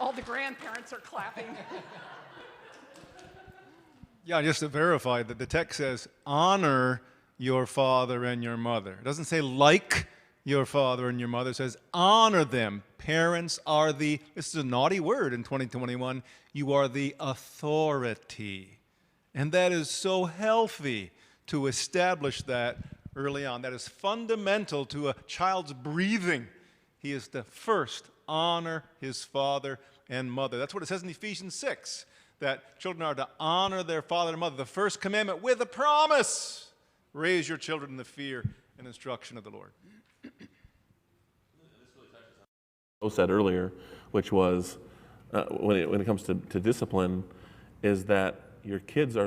All the grandparents are clapping. Yeah, just to verify that the text says, honor your father and your mother. It doesn't say like your father and your mother. It says honor them. Parents are this is a naughty word in 2021, you are the authority. And that is so healthy to establish that early on. That is fundamental to a child's breathing. He is to first honor his father and mother. That's what it says in Ephesians 6, that children are to honor their father and mother. The first commandment with a promise. Raise your children in the fear and instruction of the Lord. Said earlier, which was when it comes to discipline, is that your kids are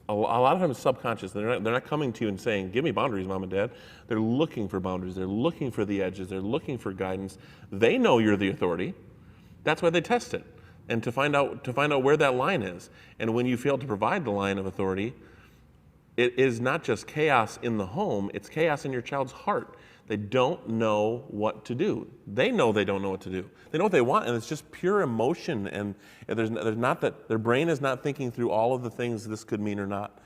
a lot of times subconscious. They're not coming to you and saying, "Give me boundaries, Mom and Dad." They're looking for boundaries. They're looking for the edges. They're looking for guidance. They know you're the authority. That's why they test it, and to find out where that line is. And when you fail to provide the line of authority, it is not just chaos in the home, it's chaos in your child's heart. They don't know what to do. They know they don't know what to do. They know what they want, and it's just pure emotion, and there's not that, their brain is not thinking through all of the things this could mean or not.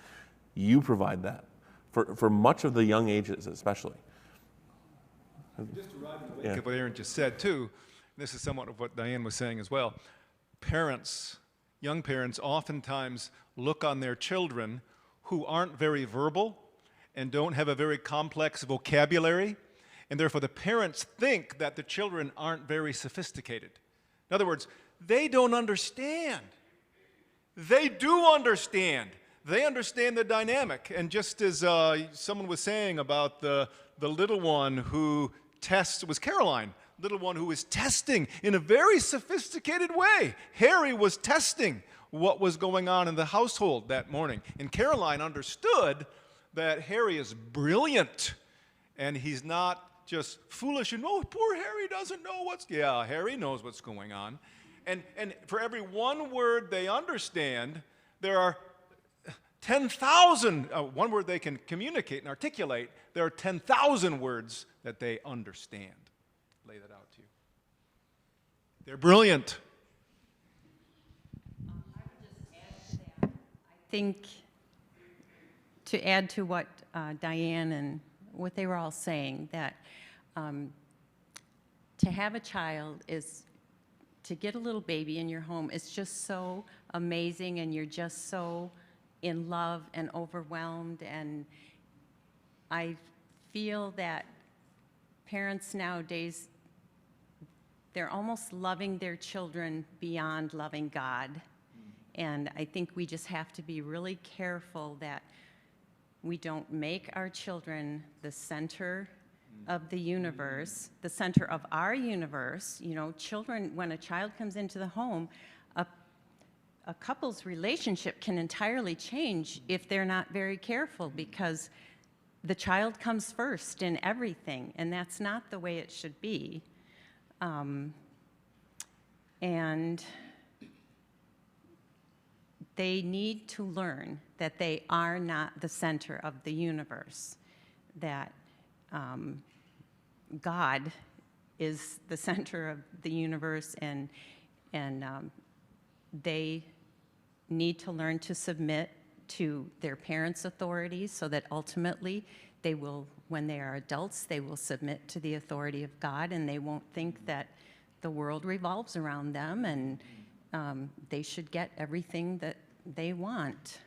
You provide that, for much of the young ages especially. Just to ride in the wake of what Aaron just said too, this is somewhat of what Diane was saying as well. Parents, young parents oftentimes look on their children who aren't very verbal and don't have a very complex vocabulary, and therefore the parents think that the children aren't very sophisticated. In other words, they don't understand. They do understand. They understand the dynamic. And just as someone was saying about the little one who was Caroline, little one who was testing in a very sophisticated way. Harry was testing what was going on in the household that morning. And Caroline understood that Harry is brilliant, and he's not just foolish and, oh, poor Harry doesn't know yeah, Harry knows what's going on. And for every one word they understand, there are 10,000, one word they can communicate and articulate, there are 10,000 words that they understand. Lay that out to you. They're brilliant. I would just add to that. I think to add to what Diane and what they were all saying, that to have a child is, to get a little baby in your home is just so amazing, and you're just so in love and overwhelmed. And I feel that parents nowadays, they're almost loving their children beyond loving God. And I think we just have to be really careful that we don't make our children the center of the universe, the center of our universe. You know, children, when a child comes into the home, a couple's relationship can entirely change if they're not very careful, because the child comes first in everything, and that's not the way it should be. And they need to learn that they are not the center of the universe, that God is the center of the universe, and they need to learn to submit to their parents' authorities, so that ultimately they will, when they are adults, they will submit to the authority of God, and they won't think that the world revolves around them, and they should get everything that they want.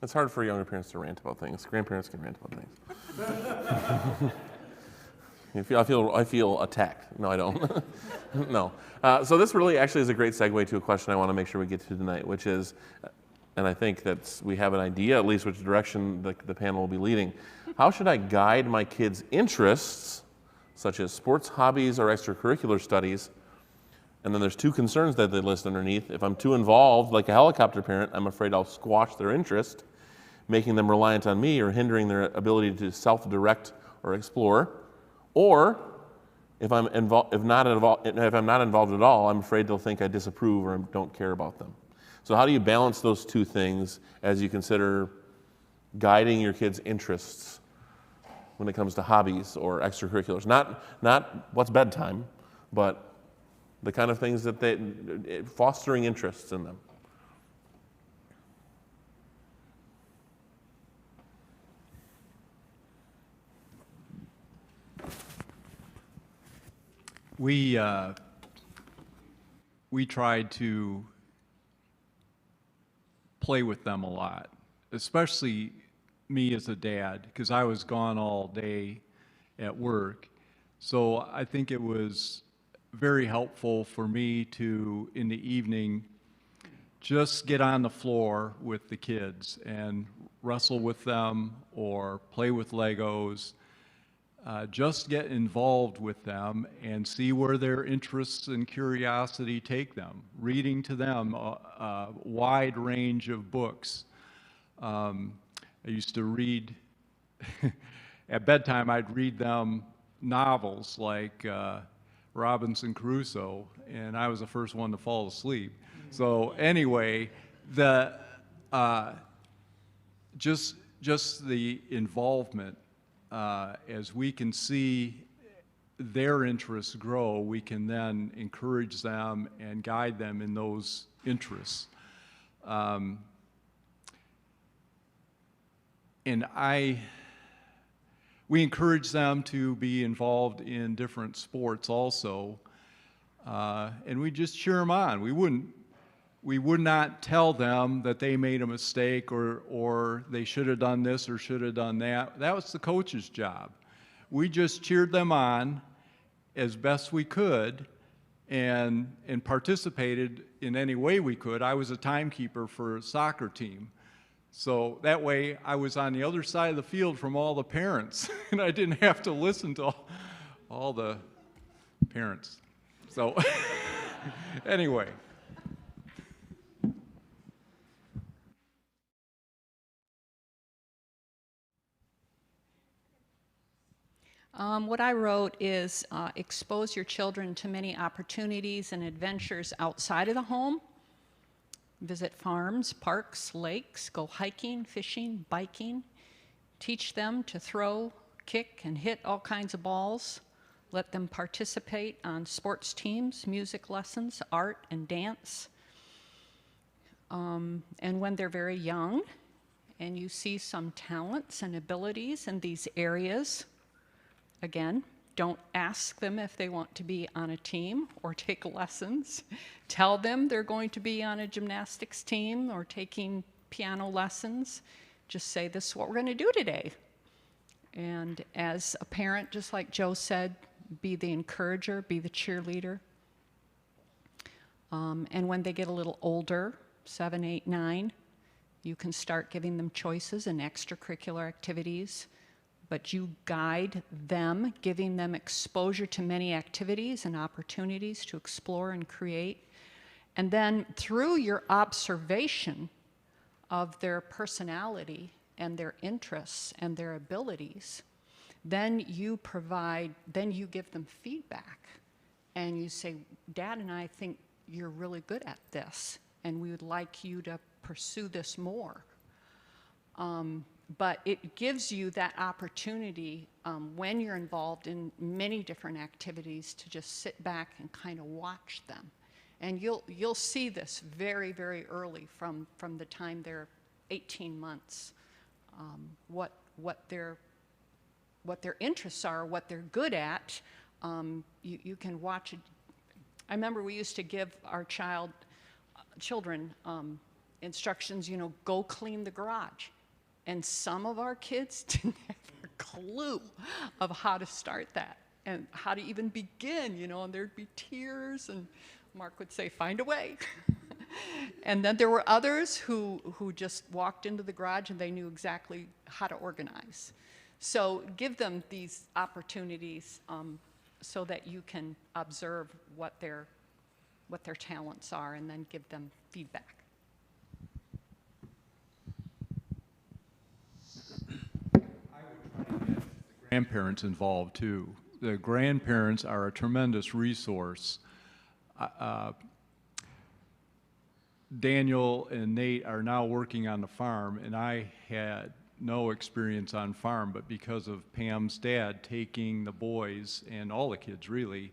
It's hard for younger parents to rant about things. Grandparents can rant about things. I feel attacked. No, I don't. No. So this really actually is a great segue to a question I want to make sure we get to tonight, which is, and I think that we have an idea at least which direction the panel will be leading. How should I guide my kids' interests, such as sports, hobbies, or extracurricular studies, And then there's two concerns that they list underneath. If I'm too involved, like a helicopter parent, I'm afraid I'll squash their interest, making them reliant on me or hindering their ability to self-direct or explore. Or if I'm not involved at all, I'm afraid they'll think I disapprove or don't care about them. So how do you balance those two things as you consider guiding your kids' interests when it comes to hobbies or extracurriculars? Not what's bedtime, but the kind of things that fostering interests in them. We tried to play with them a lot, especially me as a dad, because I was gone all day at work. So I think it was very helpful for me to, in the evening, just get on the floor with the kids and wrestle with them or play with Legos. Just get involved with them and see where their interests and curiosity take them. Reading to them a wide range of books. I used to read, at bedtime I'd read them novels like Robinson Crusoe, and I was the first one to fall asleep. So anyway, just the involvement, as we can see their interests grow, we can then encourage them and guide them in those interests. We encourage them to be involved in different sports also, and we just cheer them on. We would not tell them that they made a mistake or they should have done this or should have done that. That was the coach's job. We just cheered them on as best we could and participated in any way we could. I was a timekeeper for a soccer team. So that way I was on the other side of the field from all the parents and I didn't have to listen to all the parents. So anyway. What I wrote is expose your children to many opportunities and adventures outside of the home. Visit farms, parks, lakes, go hiking, fishing, biking. Teach them to throw, kick, and hit all kinds of balls. Let them participate on sports teams, music lessons, art, and dance. And when they're very young and you see some talents and abilities in these areas, again, don't ask them if they want to be on a team or take lessons. Tell them they're going to be on a gymnastics team or taking piano lessons. Just say, this is what we're going to do today. And as a parent, just like Joe said, be the encourager, be the cheerleader. And when they get a little older, 7, 8, 9, you can start giving them choices and extracurricular activities. But you guide them, giving them exposure to many activities and opportunities to explore and create. And then through your observation of their personality and their interests and their abilities, then you give them feedback. And you say, Dad and I think you're really good at this, and we would like you to pursue this more. But it gives you that opportunity when you're involved in many different activities to just sit back and kind of watch them. And you'll see this very, very early from the time they're 18 months, what their interests are, what they're good at. You can watch it. I remember we used to give our children instructions, go clean the garage. And some of our kids didn't have a clue of how to start that and how to even begin, and there'd be tears, and Mark would say, find a way. And then there were others who just walked into the garage and they knew exactly how to organize. So give them these opportunities so that you can observe what they're what their talents are, and then give them feedback. Grandparents involved too. The grandparents are a tremendous resource. Daniel and Nate are now working on the farm, and I had no experience on farm, but because of Pam's dad taking the boys, and all the kids really,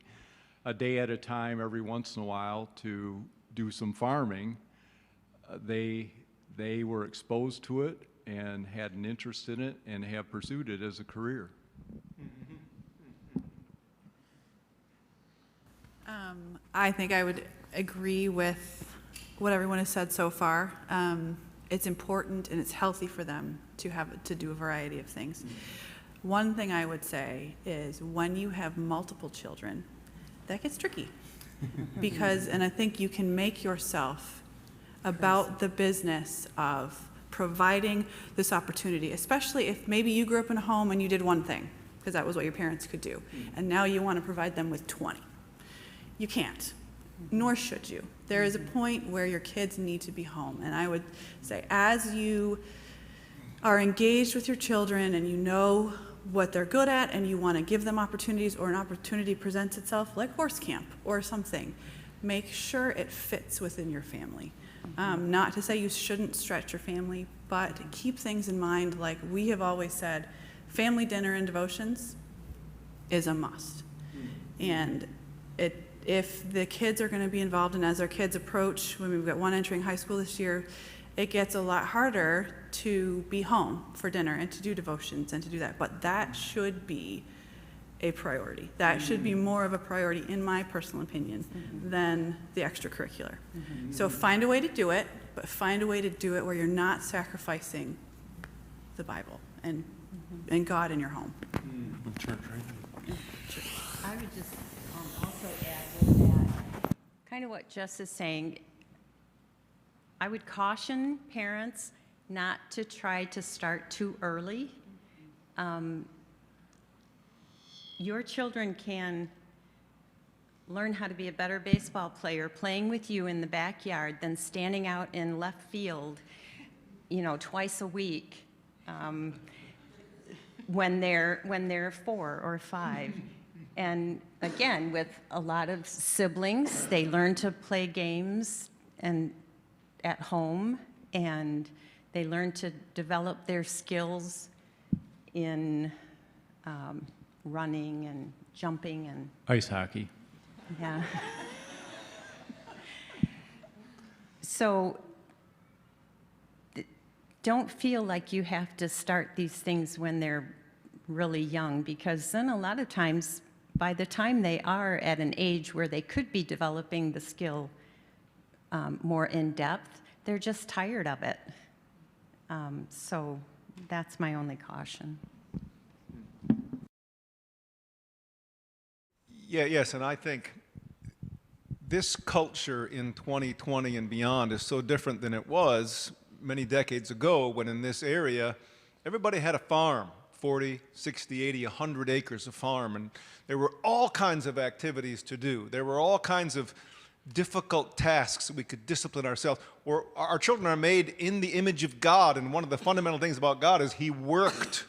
a day at a time every once in a while to do some farming, they were exposed to it and had an interest in it and have pursued it as a career. I think I would agree with what everyone has said so far. It's important and it's healthy for them to do a variety of things. One thing I would say is when you have multiple children, that gets tricky. And I think you can make yourself about the business of providing this opportunity, especially if maybe you grew up in a home and you did one thing, because that was what your parents could do, and now you want to provide them with 20. You can't, nor should you. There is a point where your kids need to be home, and I would say as you are engaged with your children and you know what they're good at and you want to give them opportunities, or an opportunity presents itself, like horse camp or something, make sure it fits within your family. Not to say you shouldn't stretch your family, but keep things in mind. Like we have always said, family dinner and devotions is a must. And if the kids are going to be involved, and as our kids approach, when we've got one entering high school this year, it gets a lot harder to be home for dinner and to do devotions and to do that. But that should be a priority. That should be more of a priority, in my personal opinion, than the extracurricular. So find a way to do it, but find a way to do it where you're not sacrificing the Bible and God in your home. I would just also add with that, kind of what Jess is saying, I would caution parents not to try to start too early. Your children can learn how to be a better baseball player playing with you in the backyard than standing out in left field, twice a week when they're 4 or 5. And again, with a lot of siblings, they learn to play games and at home, and they learn to develop their skills in running and jumping and Ice hockey. yeah. So don't feel like you have to start these things when they're really young, because then a lot of times, by the time they are at an age where they could be developing the skill more in depth, they're just tired of it. So that's my only caution. Yes, and I think this culture in 2020 and beyond is so different than it was many decades ago, when in this area, everybody had a farm, 40, 60, 80, 100 acres of farm, and there were all kinds of activities to do. There were all kinds of difficult tasks that we could discipline ourselves. Or our children are made in the image of God, and one of the fundamental things about God is He worked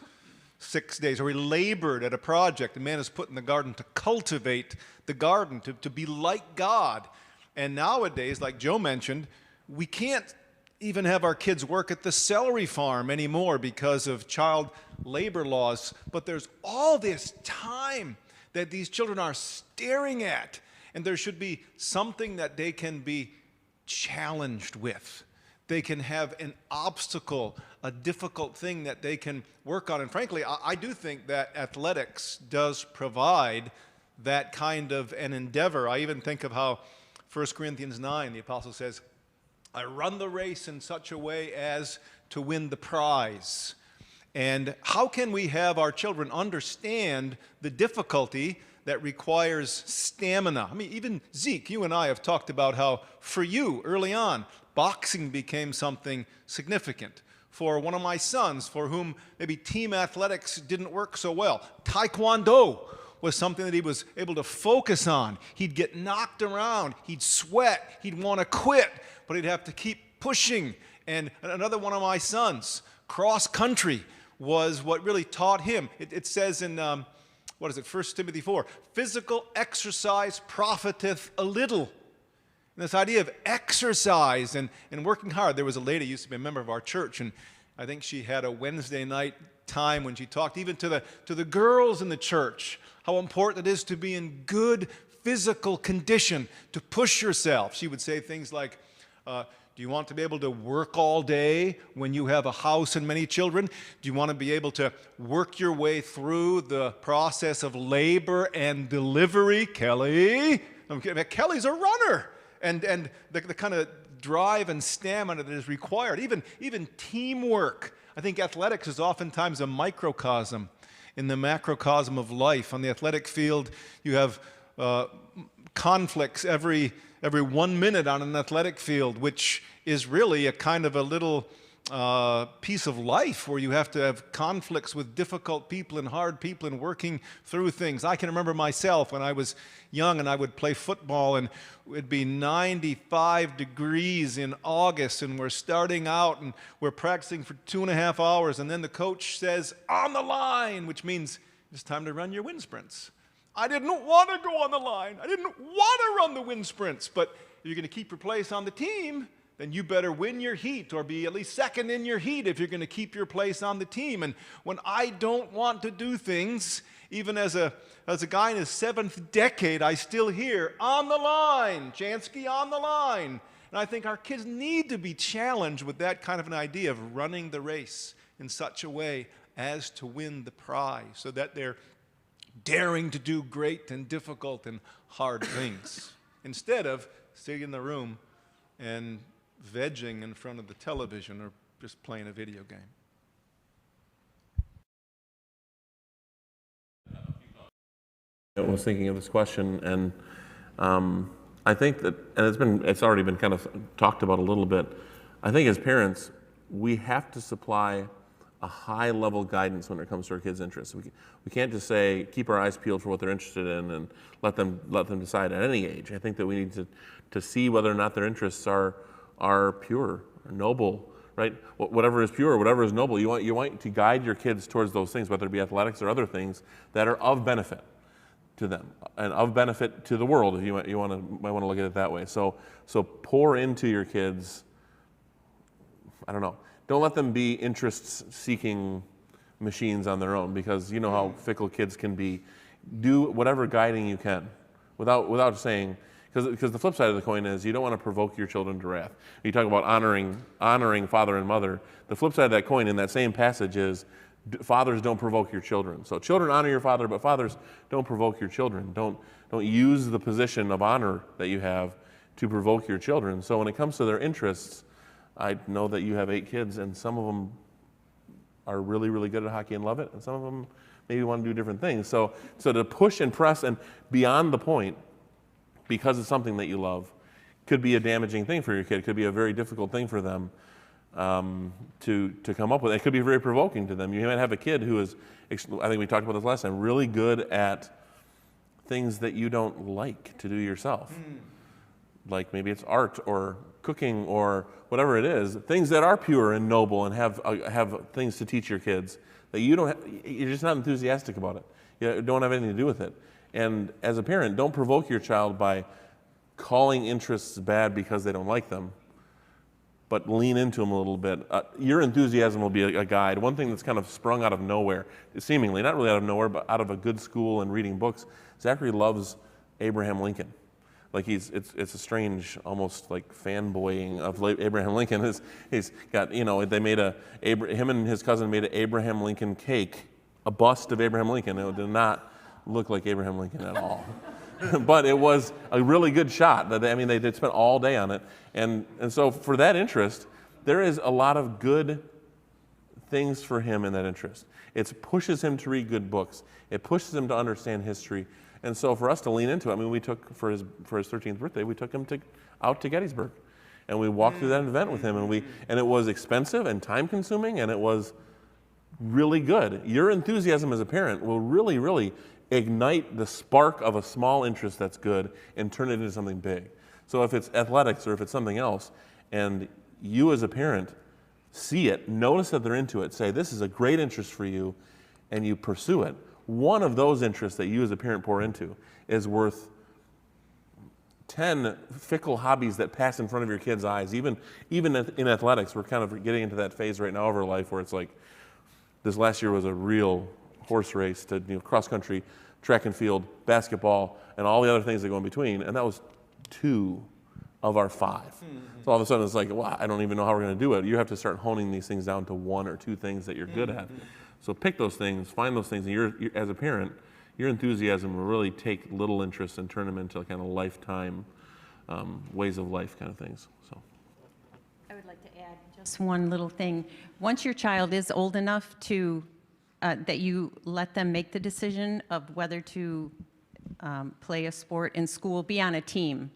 6 days, or He labored at a project. The man is put in the garden to cultivate the garden, to be like God. And nowadays, like Joe mentioned, we can't even have our kids work at the celery farm anymore because of child labor laws. But there's all this time that these children are staring at, and there should be something that they can be challenged with. They can have an obstacle, a difficult thing that they can work on. And frankly, I do think that athletics does provide that kind of an endeavor. I even think of how 1 Corinthians 9, the apostle says, I run the race in such a way as to win the prize. And how can we have our children understand the difficulty that requires stamina? I mean, even Zeke, you and I have talked about how for you early on, boxing became something significant. For one of my sons, for whom maybe team athletics didn't work so well, Taekwondo was something that he was able to focus on. He'd get knocked around, he'd sweat, he'd want to quit, but he'd have to keep pushing. And another one of my sons, cross country, was what really taught him. It says in, 1 Timothy 4, physical exercise profiteth a little. And this idea of exercise and working hard. There was a lady who used to be a member of our church, and I think she had a Wednesday night time when she talked even to the girls in the church, how important it is to be in good physical condition, to push yourself. She would say things like, do you want to be able to work all day when you have a house and many children? Do you want to be able to work your way through the process of labor and delivery? Kelly, Kelly's a runner. And the kind of drive and stamina that is required, even teamwork. I think athletics is oftentimes a microcosm in the macrocosm of life. On the athletic field, you have conflicts every 1 minute on an athletic field, which is really a kind of a little piece of life where you have to have conflicts with difficult people and hard people and working through things. I can remember myself when I was young and I would play football and it'd be 95 degrees in August and we're starting out and we're practicing for 2.5 hours and then the coach says, on the line, which means it's time to run your wind sprints. I didn't want to go on the line. I didn't want to run the wind sprints, but if you're going to keep your place on the team, then you better win your heat or be at least second in your heat if you're going to keep your place on the team. And when I don't want to do things, even as a guy in his 7th decade, I still hear, on the line, Jansky on the line. And I think our kids need to be challenged with that kind of an idea of running the race in such a way as to win the prize, so that they're daring to do great and difficult and hard things, instead of sitting in the room and vegging in front of the television or just playing a video game. I was thinking of this question, and I think that, and it's already been kind of talked about a little bit. I think as parents, we have to supply a high level guidance when it comes to our kids' interests. We can't just say keep our eyes peeled for what they're interested in and let them decide at any age. I think that we need to see whether or not their interests are pure, or noble, right? Whatever is pure, whatever is noble, you want to guide your kids towards those things, whether it be athletics or other things that are of benefit to them and of benefit to the world. If you might want to look at it that way. So pour into your kids. I don't know. Don't let them be interest-seeking machines on their own, because you know how fickle kids can be. Do whatever guiding you can, without saying. Because the flip side of the coin is you don't want to provoke your children to wrath. You talk about honoring father and mother. The flip side of that coin in that same passage is fathers, don't provoke your children. So children, honor your father, but fathers, don't provoke your children. Don't use the position of honor that you have to provoke your children. So when it comes to their interests, I know that you have 8 kids, and some of them are really, really good at hockey and love it, and some of them maybe want to do different things. So to push and press and beyond the point, because it's something that you love, could be a damaging thing for your kid. It could be a very difficult thing for them to come up with. It could be very provoking to them. You might have a kid who is, I think we talked about this last time, really good at things that you don't like to do yourself. Like maybe it's art or cooking or whatever it is, things that are pure and noble and have things to teach your kids that you're just not enthusiastic about it. You don't have anything to do with it. And as a parent, don't provoke your child by calling interests bad because they don't like them, but lean into them a little bit. Your enthusiasm will be a guide. One thing that's kind of sprung out of nowhere, seemingly, not really out of nowhere, but out of a good school and reading books, Zachary loves Abraham Lincoln. Like it's a strange, almost like fanboying of Abraham Lincoln. He's got, they made him and his cousin made an Abraham Lincoln cake, a bust of Abraham Lincoln. It did not look like Abraham Lincoln at all. But it was a really good shot. They did spend all day on it. And so for that interest, there is a lot of good things for him in that interest. It pushes him to read good books. It pushes him to understand history. And so for us to lean into it, we took, for his 13th birthday, we took him out to Gettysburg. And we walked through that event with him. And it was expensive and time consuming, and it was really good. Your enthusiasm as a parent will really, really ignite the spark of a small interest that's good and turn it into something big. So if it's athletics or if it's something else, and you as a parent see it, notice that they're into it, say, this is a great interest for you, and you pursue it, one of those interests that you as a parent pour into is worth 10 fickle hobbies that pass in front of your kids' eyes. Even in athletics, we're kind of getting into that phase right now of our life where it's like, this last year was a real horse race to cross country, track and field, basketball, and all the other things that go in between, and that was 2 of our 5. So all of a sudden it's like, wow, I don't even know how we're going to do it. You have to start honing these things down to 1 or 2 things that you're good at. So pick those things, find those things, and you're as a parent, your enthusiasm will really take little interests and turn them into kind of lifetime ways of life kind of things. So. I would like to add just one little thing. Once your child is old enough to, that you let them make the decision of whether to play a sport in school, be on a team.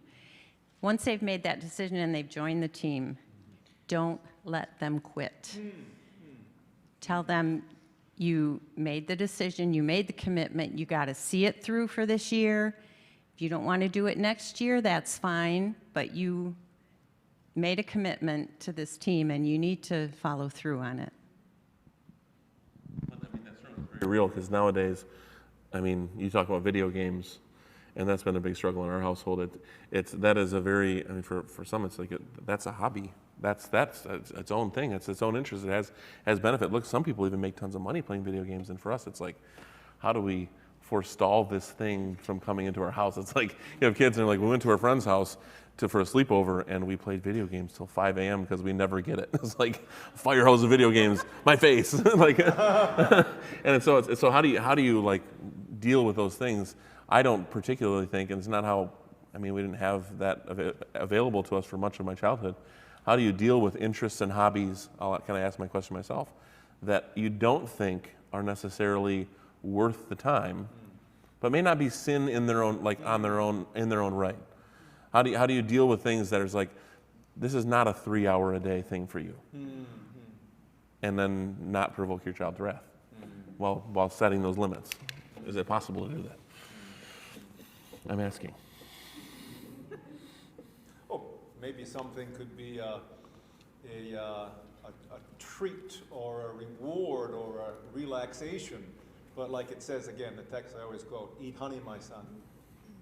Once they've made that decision and they've joined the team, don't let them quit. Tell them you made the decision, you made the commitment, you got to see it through for this year. If you don't want to do it next year, that's fine, but you made a commitment to this team and you need to follow through on it. That's very real, because nowadays, I mean, you talk about video games, and that's been a big struggle in our household. That is a very, I mean, for some, it's like that's a hobby. That's its own thing. It's its own interest. It has benefit. Look, some people even make tons of money playing video games, and for us, it's like, how do we forestall this thing from coming into our house? It's like you have kids, and like we went to our friend's house for a sleepover, and we played video games till 5 a.m. because we never get it. It's like a fire hose of video games, my face, like, and so how do you like deal with those things? I don't particularly think, and it's not how, I mean, we didn't have that available to us for much of my childhood. How do you deal with interests and hobbies, can I ask my question myself, that you don't think are necessarily worth the time, but may not be sin in their own, like in their own right? How do you deal with things that is like, this is not a 3-hour-a-day thing for you, and then not provoke your child to wrath while setting those limits? Is it possible to do that? I'm asking. Oh, maybe something could be a treat or a reward or a relaxation. But like it says again, the text I always quote, eat honey, my son,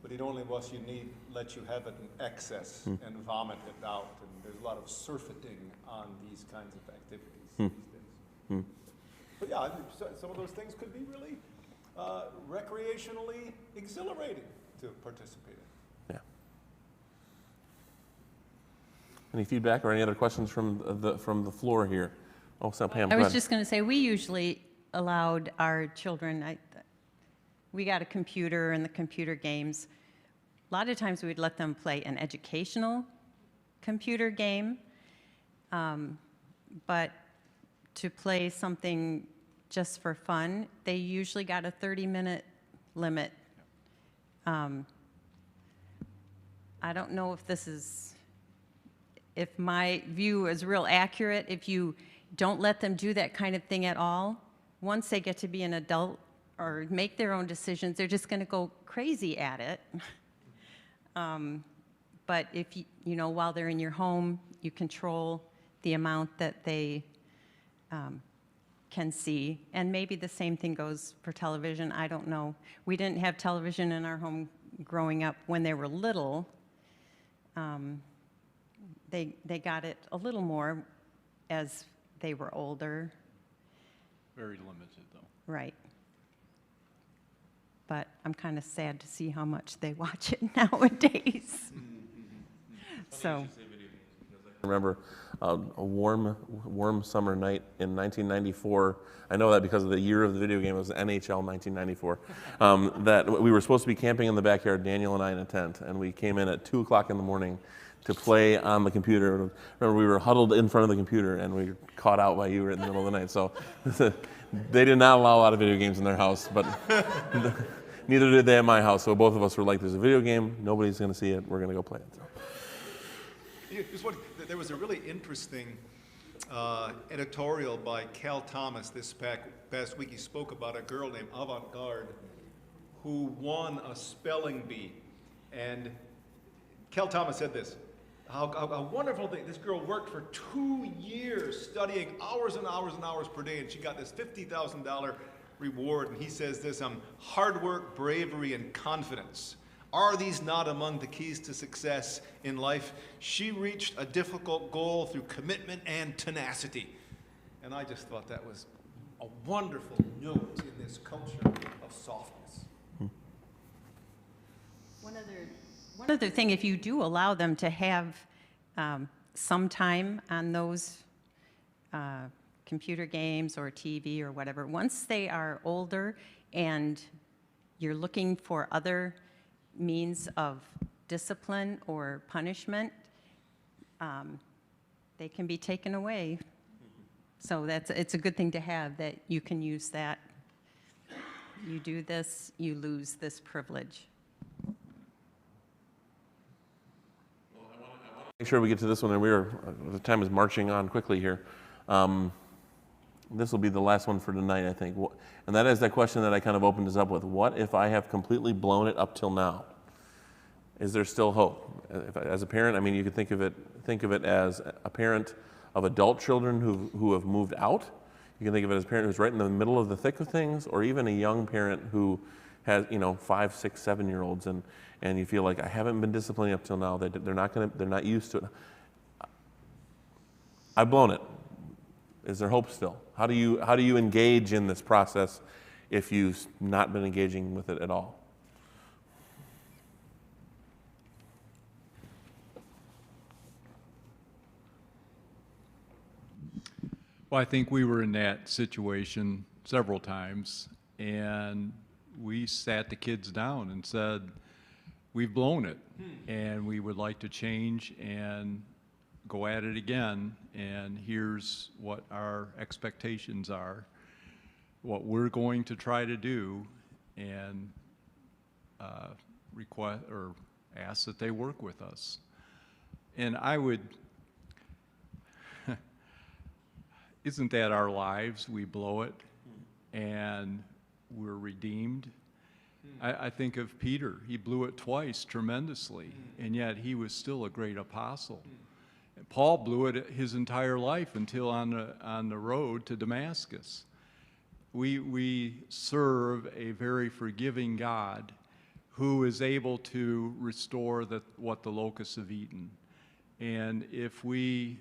but eat only what you need, let you have it in excess and vomit it out. And there's a lot of surfeiting on these kinds of activities these days. But yeah, some of those things could be really recreationally exhilarating to participate in. Yeah. Any feedback or any other questions from the floor here? Oh, so Pam, I go was ahead. just going to say, we usually allowed our children, we got a computer and the computer games. A lot of times we'd let them play an educational computer game, but to play something just for fun, they usually got a 30-minute limit. I don't know if my view is real accurate. If you don't let them do that kind of thing at all, once they get to be an adult or make their own decisions, they're just going to go crazy at it. But if you know, while they're in your home, you control the amount that they can see. And maybe the same thing goes for television. I don't know. We didn't have television in our home growing up when they were little. They got it a little more as they were older. Very limited, though. Right. But I'm kind of sad to see how much they watch it nowadays. So. I remember a warm summer night in 1994. I know that because of the year of the video game. It was NHL 1994. That we were supposed to be camping in the backyard, Daniel and I, in a tent, and we came in at 2 o'clock in the morning to play on the computer. Remember, we were huddled in front of the computer, and we were caught out by you right in the middle of the night. So they did not allow a lot of video games in their house, but neither did they at my house. So both of us were like, there's a video game, nobody's going to see it, we're going to go play it. So. There was a really interesting editorial by Cal Thomas this past week. He spoke about a girl named Avant Garde who won a spelling bee. And Kel Thomas said this, how wonderful thing. This girl worked for 2 years studying hours and hours and hours per day, and she got this $50,000 reward. And he says this, hard work, bravery, and confidence. Are these not among the keys to success in life? She reached a difficult goal through commitment and tenacity. And I just thought that was a wonderful note in this culture of softness. One other thing, if you do allow them to have some time on those computer games or TV or whatever, once they are older and you're looking for other means of discipline or punishment, they can be taken away. So it's a good thing to have, that you can use that. You do this, you lose this privilege. Make sure we get to this one, and the time is marching on quickly here. This will be the last one for tonight, I think. And that is that question that I kind of opened us up with. What if I have completely blown it up till now? Is there still hope? As a parent, I mean, you could think of it as a parent of adult children who have moved out. You can think of it as a parent who's right in the middle of the thick of things, or even a young parent who has 5, 6, 7-year-olds, and you feel like, I haven't been disciplining up till now. They're not used to it. I've blown it. Is there hope still? How do you engage in this process if you've not been engaging with it at all? Well, I think we were in that situation several times, and we sat the kids down and said, we've blown it, and we would like to change and go at it again, and here's what our expectations are, what we're going to try to do, and request or ask that they work with us. And I would, isn't that our lives? We blow it, and we're redeemed. I think of Peter. He blew it twice tremendously, and yet he was still a great apostle. And Paul blew it his entire life until on the road to Damascus. We serve a very forgiving God who is able to restore what the locusts have eaten. And if we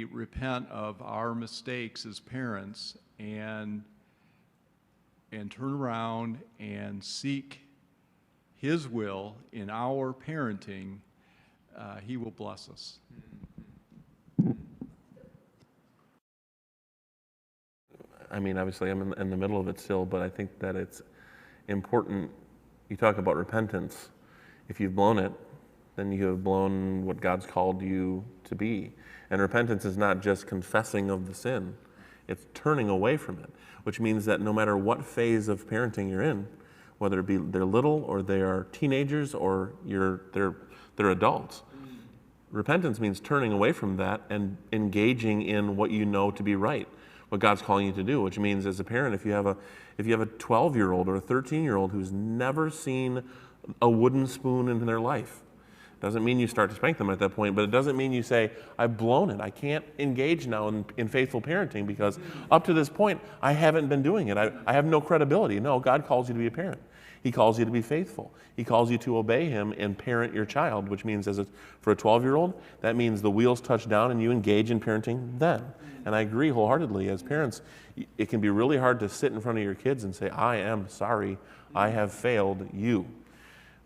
repent of our mistakes as parents and turn around and seek His will in our parenting, He will bless us. I mean, obviously, I'm in the middle of it still, but I think that it's important. You talk about repentance. If you've blown it, then you have blown what God's called you to be. And repentance is not just confessing of the sin, it's turning away from it, which means that no matter what phase of parenting you're in, whether it be they're little or they are teenagers or they're adults, repentance means turning away from that and engaging in what you know to be right, what God's calling you to do, which means as a parent, if you have a 12-year-old or a 13-year-old who's never seen a wooden spoon in their life, doesn't mean you start to spank them at that point, but it doesn't mean you say, I've blown it. I can't engage now in faithful parenting because up to this point, I haven't been doing it. I have no credibility. No, God calls you to be a parent. He calls you to be faithful. He calls you to obey Him and parent your child, which means for a 12-year-old, that means the wheels touch down and you engage in parenting then. And I agree wholeheartedly. As parents, it can be really hard to sit in front of your kids and say, I am sorry. I have failed you.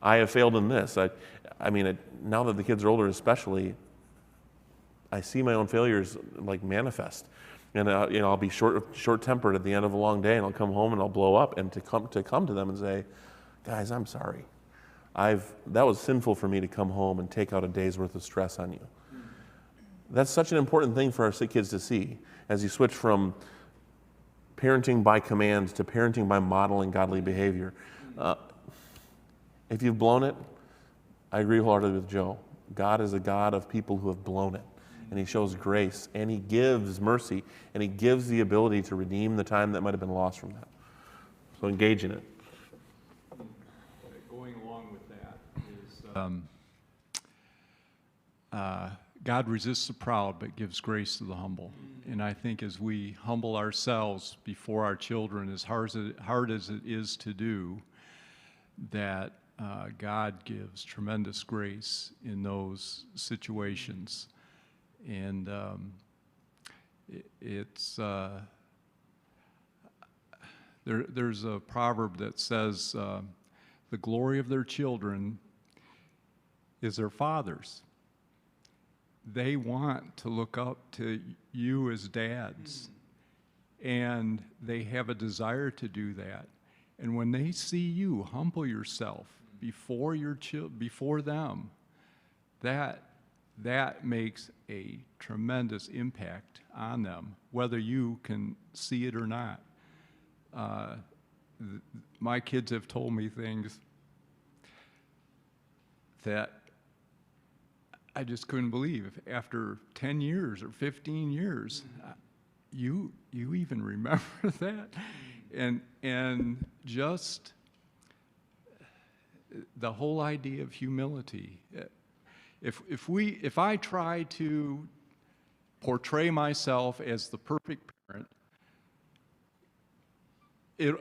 I have failed in this. I mean, now that the kids are older especially, I see my own failures like manifest. And I'll be short-tempered at the end of a long day, and I'll come home and I'll blow up, and to come to them and say, guys, I'm sorry. That was sinful for me to come home and take out a day's worth of stress on you. That's such an important thing for our kids to see as you switch from parenting by command to parenting by modeling godly behavior. If you've blown it, I agree wholeheartedly with Joe. God is a God of people who have blown it. And He shows grace, and He gives mercy, and He gives the ability to redeem the time that might have been lost from that. So engage in it. God resists the proud but gives grace to the humble. And I think as we humble ourselves before our children, as hard as it is to do, that God gives tremendous grace in those situations. And there's a proverb that says, the glory of their children is their fathers. They want to look up to you as dads, and they have a desire to do that. And when they see you humble yourself before before them, that makes a tremendous impact on them, whether you can see it or not. My kids have told me things that I just couldn't believe. After 10 years or 15 years, you even remember that? And just the whole idea of humility. If I try to portray myself as the perfect parent,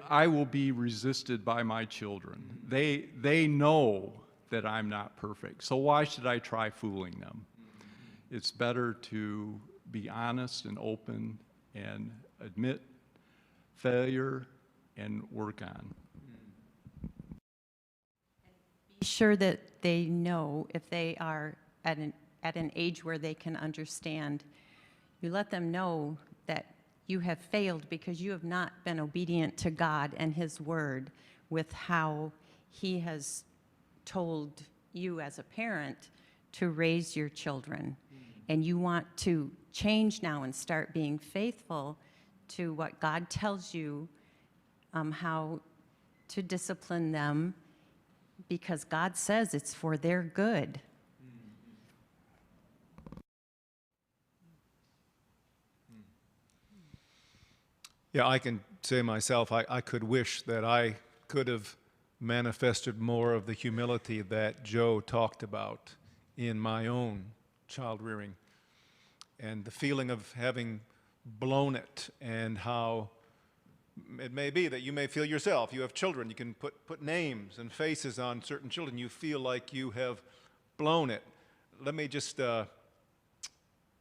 I will be resisted by my children. They know that I'm not perfect, so why should I try fooling them? It's better to be honest and open and admit failure and work on. Be sure that they know if they are at an age where they can understand. You let them know that you have failed because you have not been obedient to God and His Word with how He has told you as a parent to raise your children. And you want to change now and start being faithful to what God tells you how to discipline them, because God says it's for their good. Yeah, I can say myself, I could wish that I could have manifested more of the humility that Joe talked about in my own child rearing, and the feeling of having blown it, and how it may be that you may feel yourself, you have children, you can put names and faces on certain children, you feel like you have blown it. Let me just kind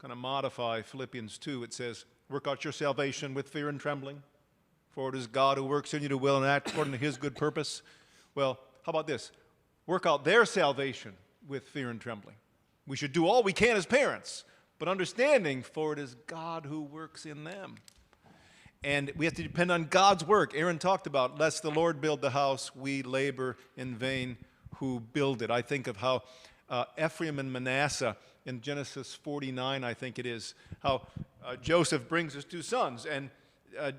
of modify Philippians 2. It says, work out your salvation with fear and trembling, for it is God who works in you to will and act according to His good purpose. Well, how about this? Work out their salvation with fear and trembling. We should do all we can as parents, but understanding, for it is God who works in them. And we have to depend on God's work. Aaron talked about, lest the Lord build the house, we labor in vain who build it. I think of how Ephraim and Manasseh in Genesis 49, I think it is, how Joseph brings his two sons, and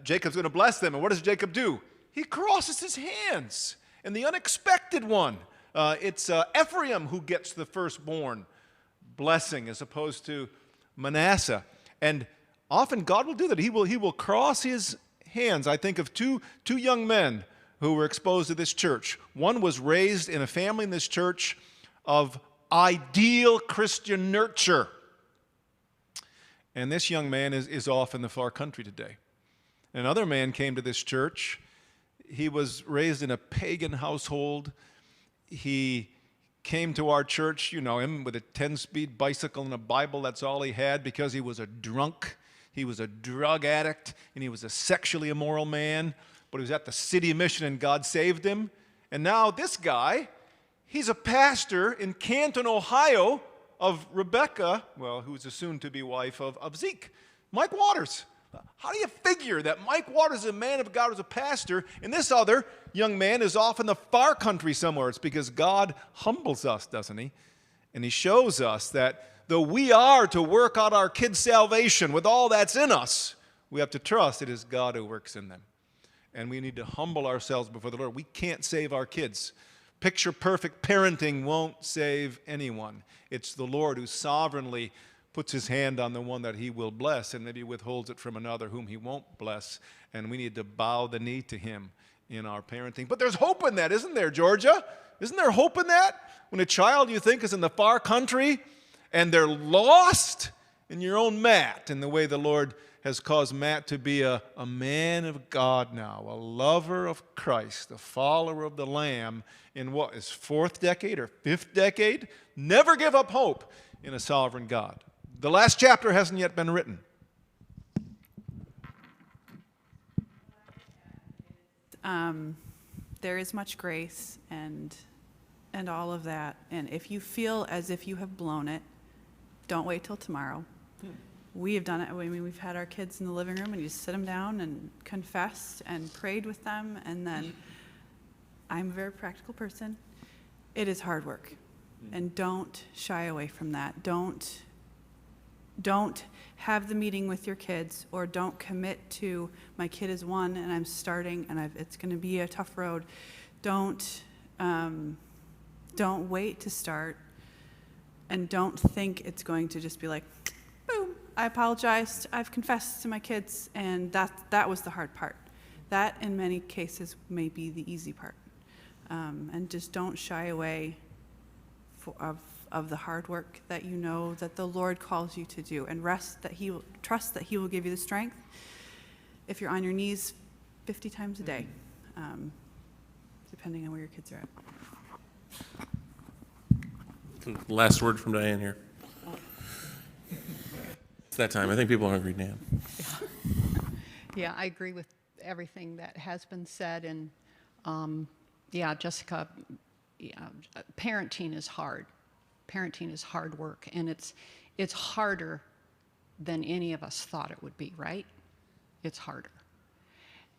Jacob's going to bless them. And what does Jacob do? He crosses his hands. And the unexpected one, it's Ephraim who gets the firstborn blessing as opposed to Manasseh. And often God will do that. He will cross His hands. I think of two young men who were exposed to this church. One was raised in a family in this church of ideal Christian nurture. And this young man is off in the far country today. Another man came to this church. He was raised in a pagan household. He came to our church, you know him, with a 10-speed bicycle and a Bible. That's all he had, because he was a drunk. He was a drug addict, and he was a sexually immoral man. But he was at the city mission, and God saved him. And now this guy, he's a pastor in Canton, Ohio, of Rebecca, well, who's a soon-to-be wife of Zeke, Mike Waters. How do you figure that Mike Waters is a man of God, who's a pastor, and this other young man is off in the far country somewhere? It's because God humbles us, doesn't He? And He shows us that though we are to work out our kids' salvation with all that's in us, we have to trust it is God who works in them. And we need to humble ourselves before the Lord. We can't save our kids. Picture-perfect parenting won't save anyone. It's the Lord who sovereignly puts His hand on the one that He will bless, and maybe withholds it from another whom He won't bless. And we need to bow the knee to Him in our parenting. But there's hope in that, isn't there, Georgia? Isn't there hope in that? When a child you think is in the far country and they're lost in your own Matt, in the way the Lord has caused Matt to be a man of God now, a lover of Christ, a follower of the Lamb in what is 4th decade or 5th decade? Never give up hope in a sovereign God. The last chapter hasn't yet been written. There is much grace and all of that. And if you feel as if you have blown it, don't wait till tomorrow. We have done it. I mean, we've had our kids in the living room and you just sit them down and confessed and prayed with them. And then I'm a very practical person. It is hard work. And don't shy away from that. Don't have the meeting with your kids, or don't commit to, my kid is 1 and I'm starting and it's going to be a tough road. Don't wait to start, and don't think it's going to just be like, boom, I apologized, I've confessed to my kids, and that was the hard part. That, in many cases, may be the easy part. And just don't shy away of the hard work that you know that the Lord calls you to do, and trust that He will give you the strength if you're on your knees 50 times a day, depending on where your kids are at. Last word from Diane here. It's that time. I think people are hungry, Dan. Yeah, I agree with everything that has been said, and yeah, Jessica, parenting is hard. Parenting is hard work, and it's harder than any of us thought it would be, right? It's harder.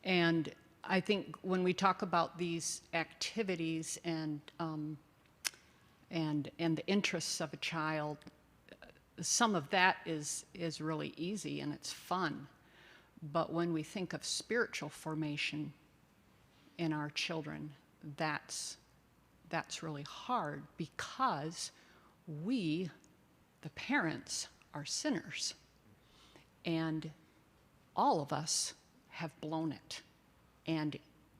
And I think when we talk about these activities and the interests of a child, some of that is really easy and it's fun. But when we think of spiritual formation in our children, that's really hard, because we, the parents, are sinners. And all of us have blown it. And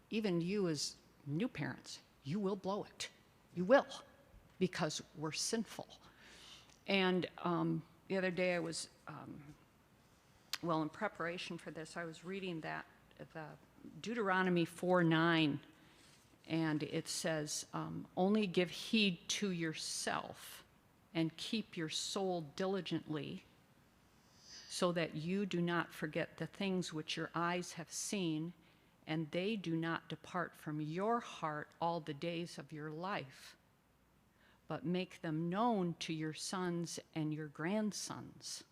even you as new parents, you will blow it. You will, because we're sinful. And the other day I was, in preparation for this, I was reading the Deuteronomy 4:9, and it says, only give heed to yourself and keep your soul diligently, so that you do not forget the things which your eyes have seen, and they do not depart from your heart all the days of your life, but make them known to your sons and your grandsons.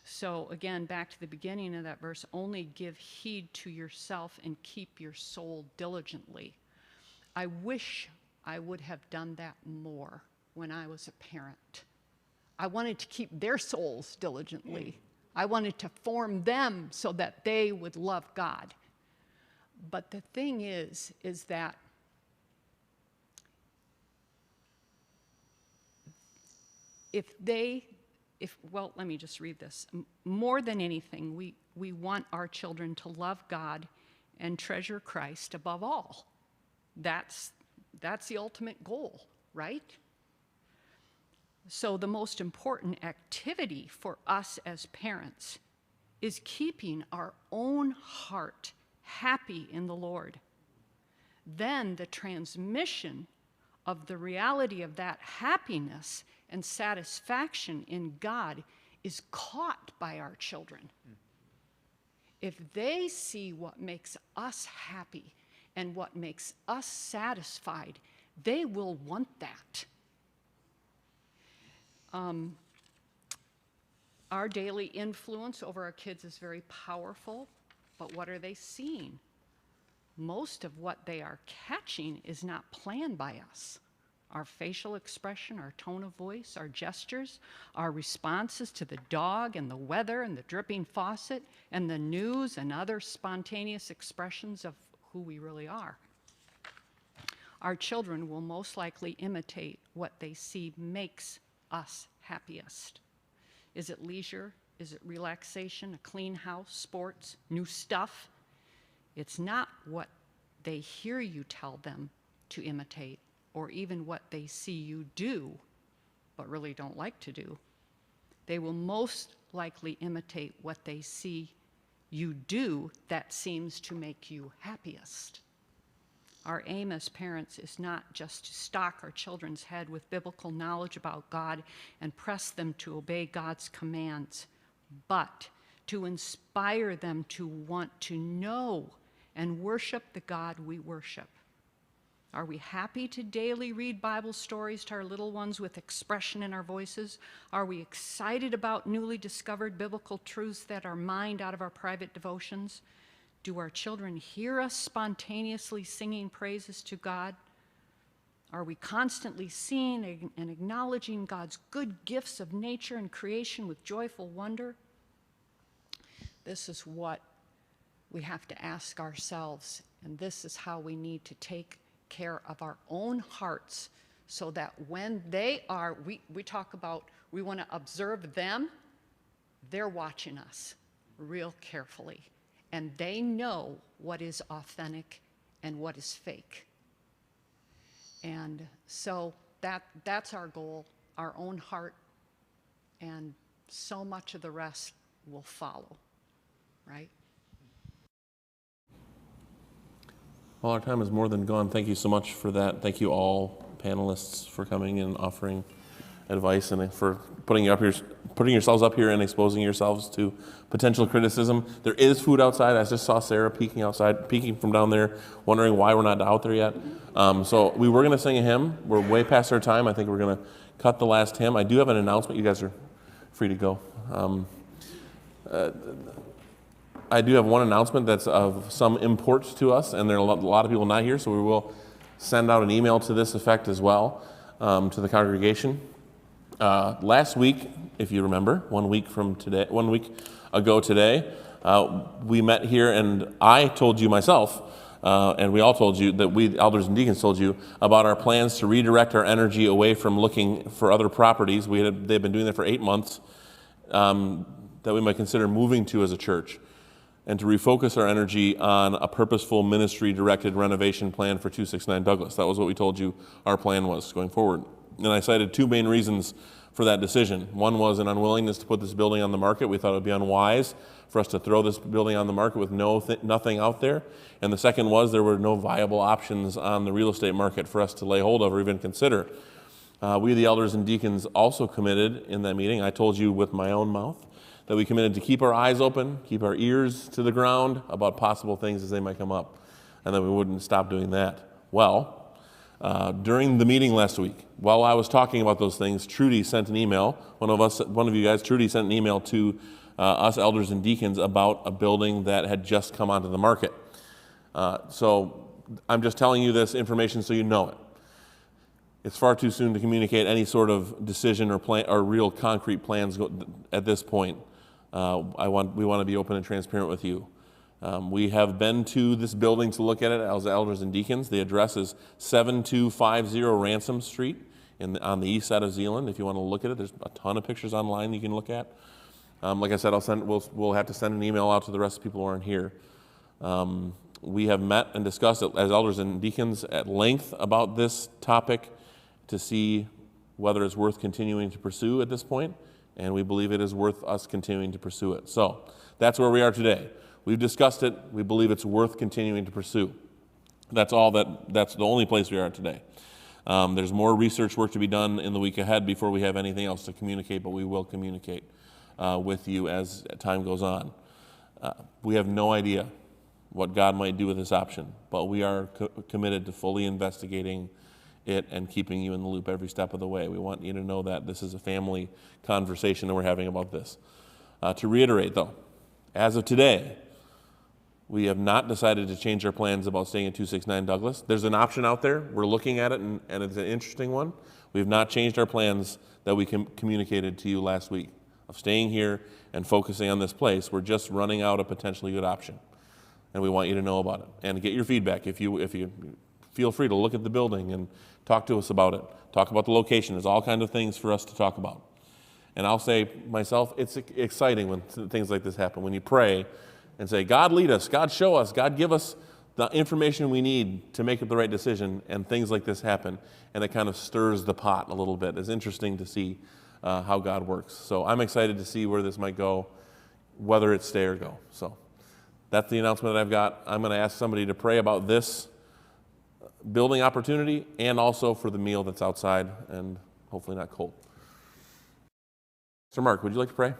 So again, back to the beginning of that verse, only give heed to yourself and keep your soul diligently. I wish I would have done that more when I was a parent. I wanted to keep their souls diligently. I wanted to form them so that they would love God. But the thing is that let me just read this. More than anything, we want our children to love God and treasure Christ above all. That's the ultimate goal, right? So the most important activity for us as parents is keeping our own heart happy in the Lord. Then the transmission of the reality of that happiness and satisfaction in God is caught by our children. If they see what makes us happy and what makes us satisfied, they will want that. Our daily influence over our kids is very powerful, but what are they seeing? Most of what they are catching is not planned by us. Our facial expression, our tone of voice, our gestures, our responses to the dog and the weather and the dripping faucet and the news and other spontaneous expressions of who we really are. Our children will most likely imitate what they see makes us happiest. Is it leisure? Is it relaxation, a clean house, sports, new stuff? It's not what they hear you tell them to imitate, or even what they see you do, but really don't like to do. They will most likely imitate what they see you do that seems to make you happiest. Our aim as parents is not just to stock our children's head with biblical knowledge about God and press them to obey God's commands, but to inspire them to want to know and worship the God we worship. Are we happy to daily read Bible stories to our little ones with expression in our voices? Are we excited about newly discovered biblical truths that are mined out of our private devotions? Do our children hear us spontaneously singing praises to God? Are we constantly seeing and acknowledging God's good gifts of nature and creation with joyful wonder? This is what we have to ask ourselves, and this is how we need to take care of our own hearts so that when they are, we talk about, we want to observe them, they're watching us real carefully. And they know what is authentic and what is fake. And so that's our goal, our own heart, and so much of the rest will follow, right? Well, our time is more than gone. Thank you so much for that. Thank you all panelists for coming and offering advice and for putting yourselves up here and exposing yourselves to potential criticism. There is food outside. I just saw Sarah peeking from down there, wondering why we're not out there yet. So we were going to sing a hymn. We're way past our time. I think we're going to cut the last hymn. I do have an announcement. You guys are free to go. I do have one announcement that's of some import to us, and there are a lot of people not here, so we will send out an email to this effect as well to the congregation. Last week, if you remember, 1 week ago today, we met here, and I told you myself, and we all told you that we, elders and deacons, told you about our plans to redirect our energy away from looking for other properties. They've been doing that for 8 months that we might consider moving to as a church, and to refocus our energy on a purposeful ministry-directed renovation plan for 269 Douglas. That was what we told you our plan was going forward. And I cited two main reasons for that decision. One was an unwillingness to put this building on the market. We thought it would be unwise for us to throw this building on the market with nothing out there. And the second was there were no viable options on the real estate market for us to lay hold of or even consider. We, the elders and deacons, also committed in that meeting, I told you with my own mouth, that we committed to keep our eyes open, keep our ears to the ground about possible things as they might come up, and that we wouldn't stop doing that. Well, during the meeting last week, while I was talking about those things, Trudy sent an email, one of you guys, Trudy sent an email to us elders and deacons about a building that had just come onto the market. So I'm just telling you this information so you know it. It's far too soon to communicate any sort of decision or plan or real concrete plans at this point. We want to be open and transparent with you. We have been to this building to look at it as elders and deacons. The address is 7250 Ransom Street on the east side of Zeeland. If you want to look at it, there's a ton of pictures online you can look at. Like I said, we'll have to send an email out to the rest of the people who aren't here. We have met and discussed it as elders and deacons at length about this topic to see whether it's worth continuing to pursue at this point, and we believe it is worth us continuing to pursue it. So that's where we are today. We've discussed it. We believe it's worth continuing to pursue. That's the only place we are today. There's more research work to be done in the week ahead before we have anything else to communicate, but we will communicate with you as time goes on. We have no idea what God might do with this option, but we are committed to fully investigating it and keeping you in the loop every step of the way. We want you to know that this is a family conversation that we're having about this. To reiterate, though, as of today, we have not decided to change our plans about staying at 269 Douglas. There's an option out there. We're looking at it, and it's an interesting one. We have not changed our plans that we communicated to you last week of staying here and focusing on this place. We're just running out a potentially good option, and we want you to know about it and get your feedback. If you feel free to look at the building and talk to us about it. Talk about the location. There's all kinds of things for us to talk about. And I'll say myself, it's exciting when things like this happen. When you pray and say, God lead us, God show us, God give us the information we need to make the right decision, and things like this happen, and it kind of stirs the pot a little bit. It's interesting to see how God works. So I'm excited to see where this might go, whether it stay or go. So that's the announcement that I've got. I'm going to ask somebody to pray about this building opportunity and also for the meal that's outside and hopefully not cold. Sir Mark, would you like to pray?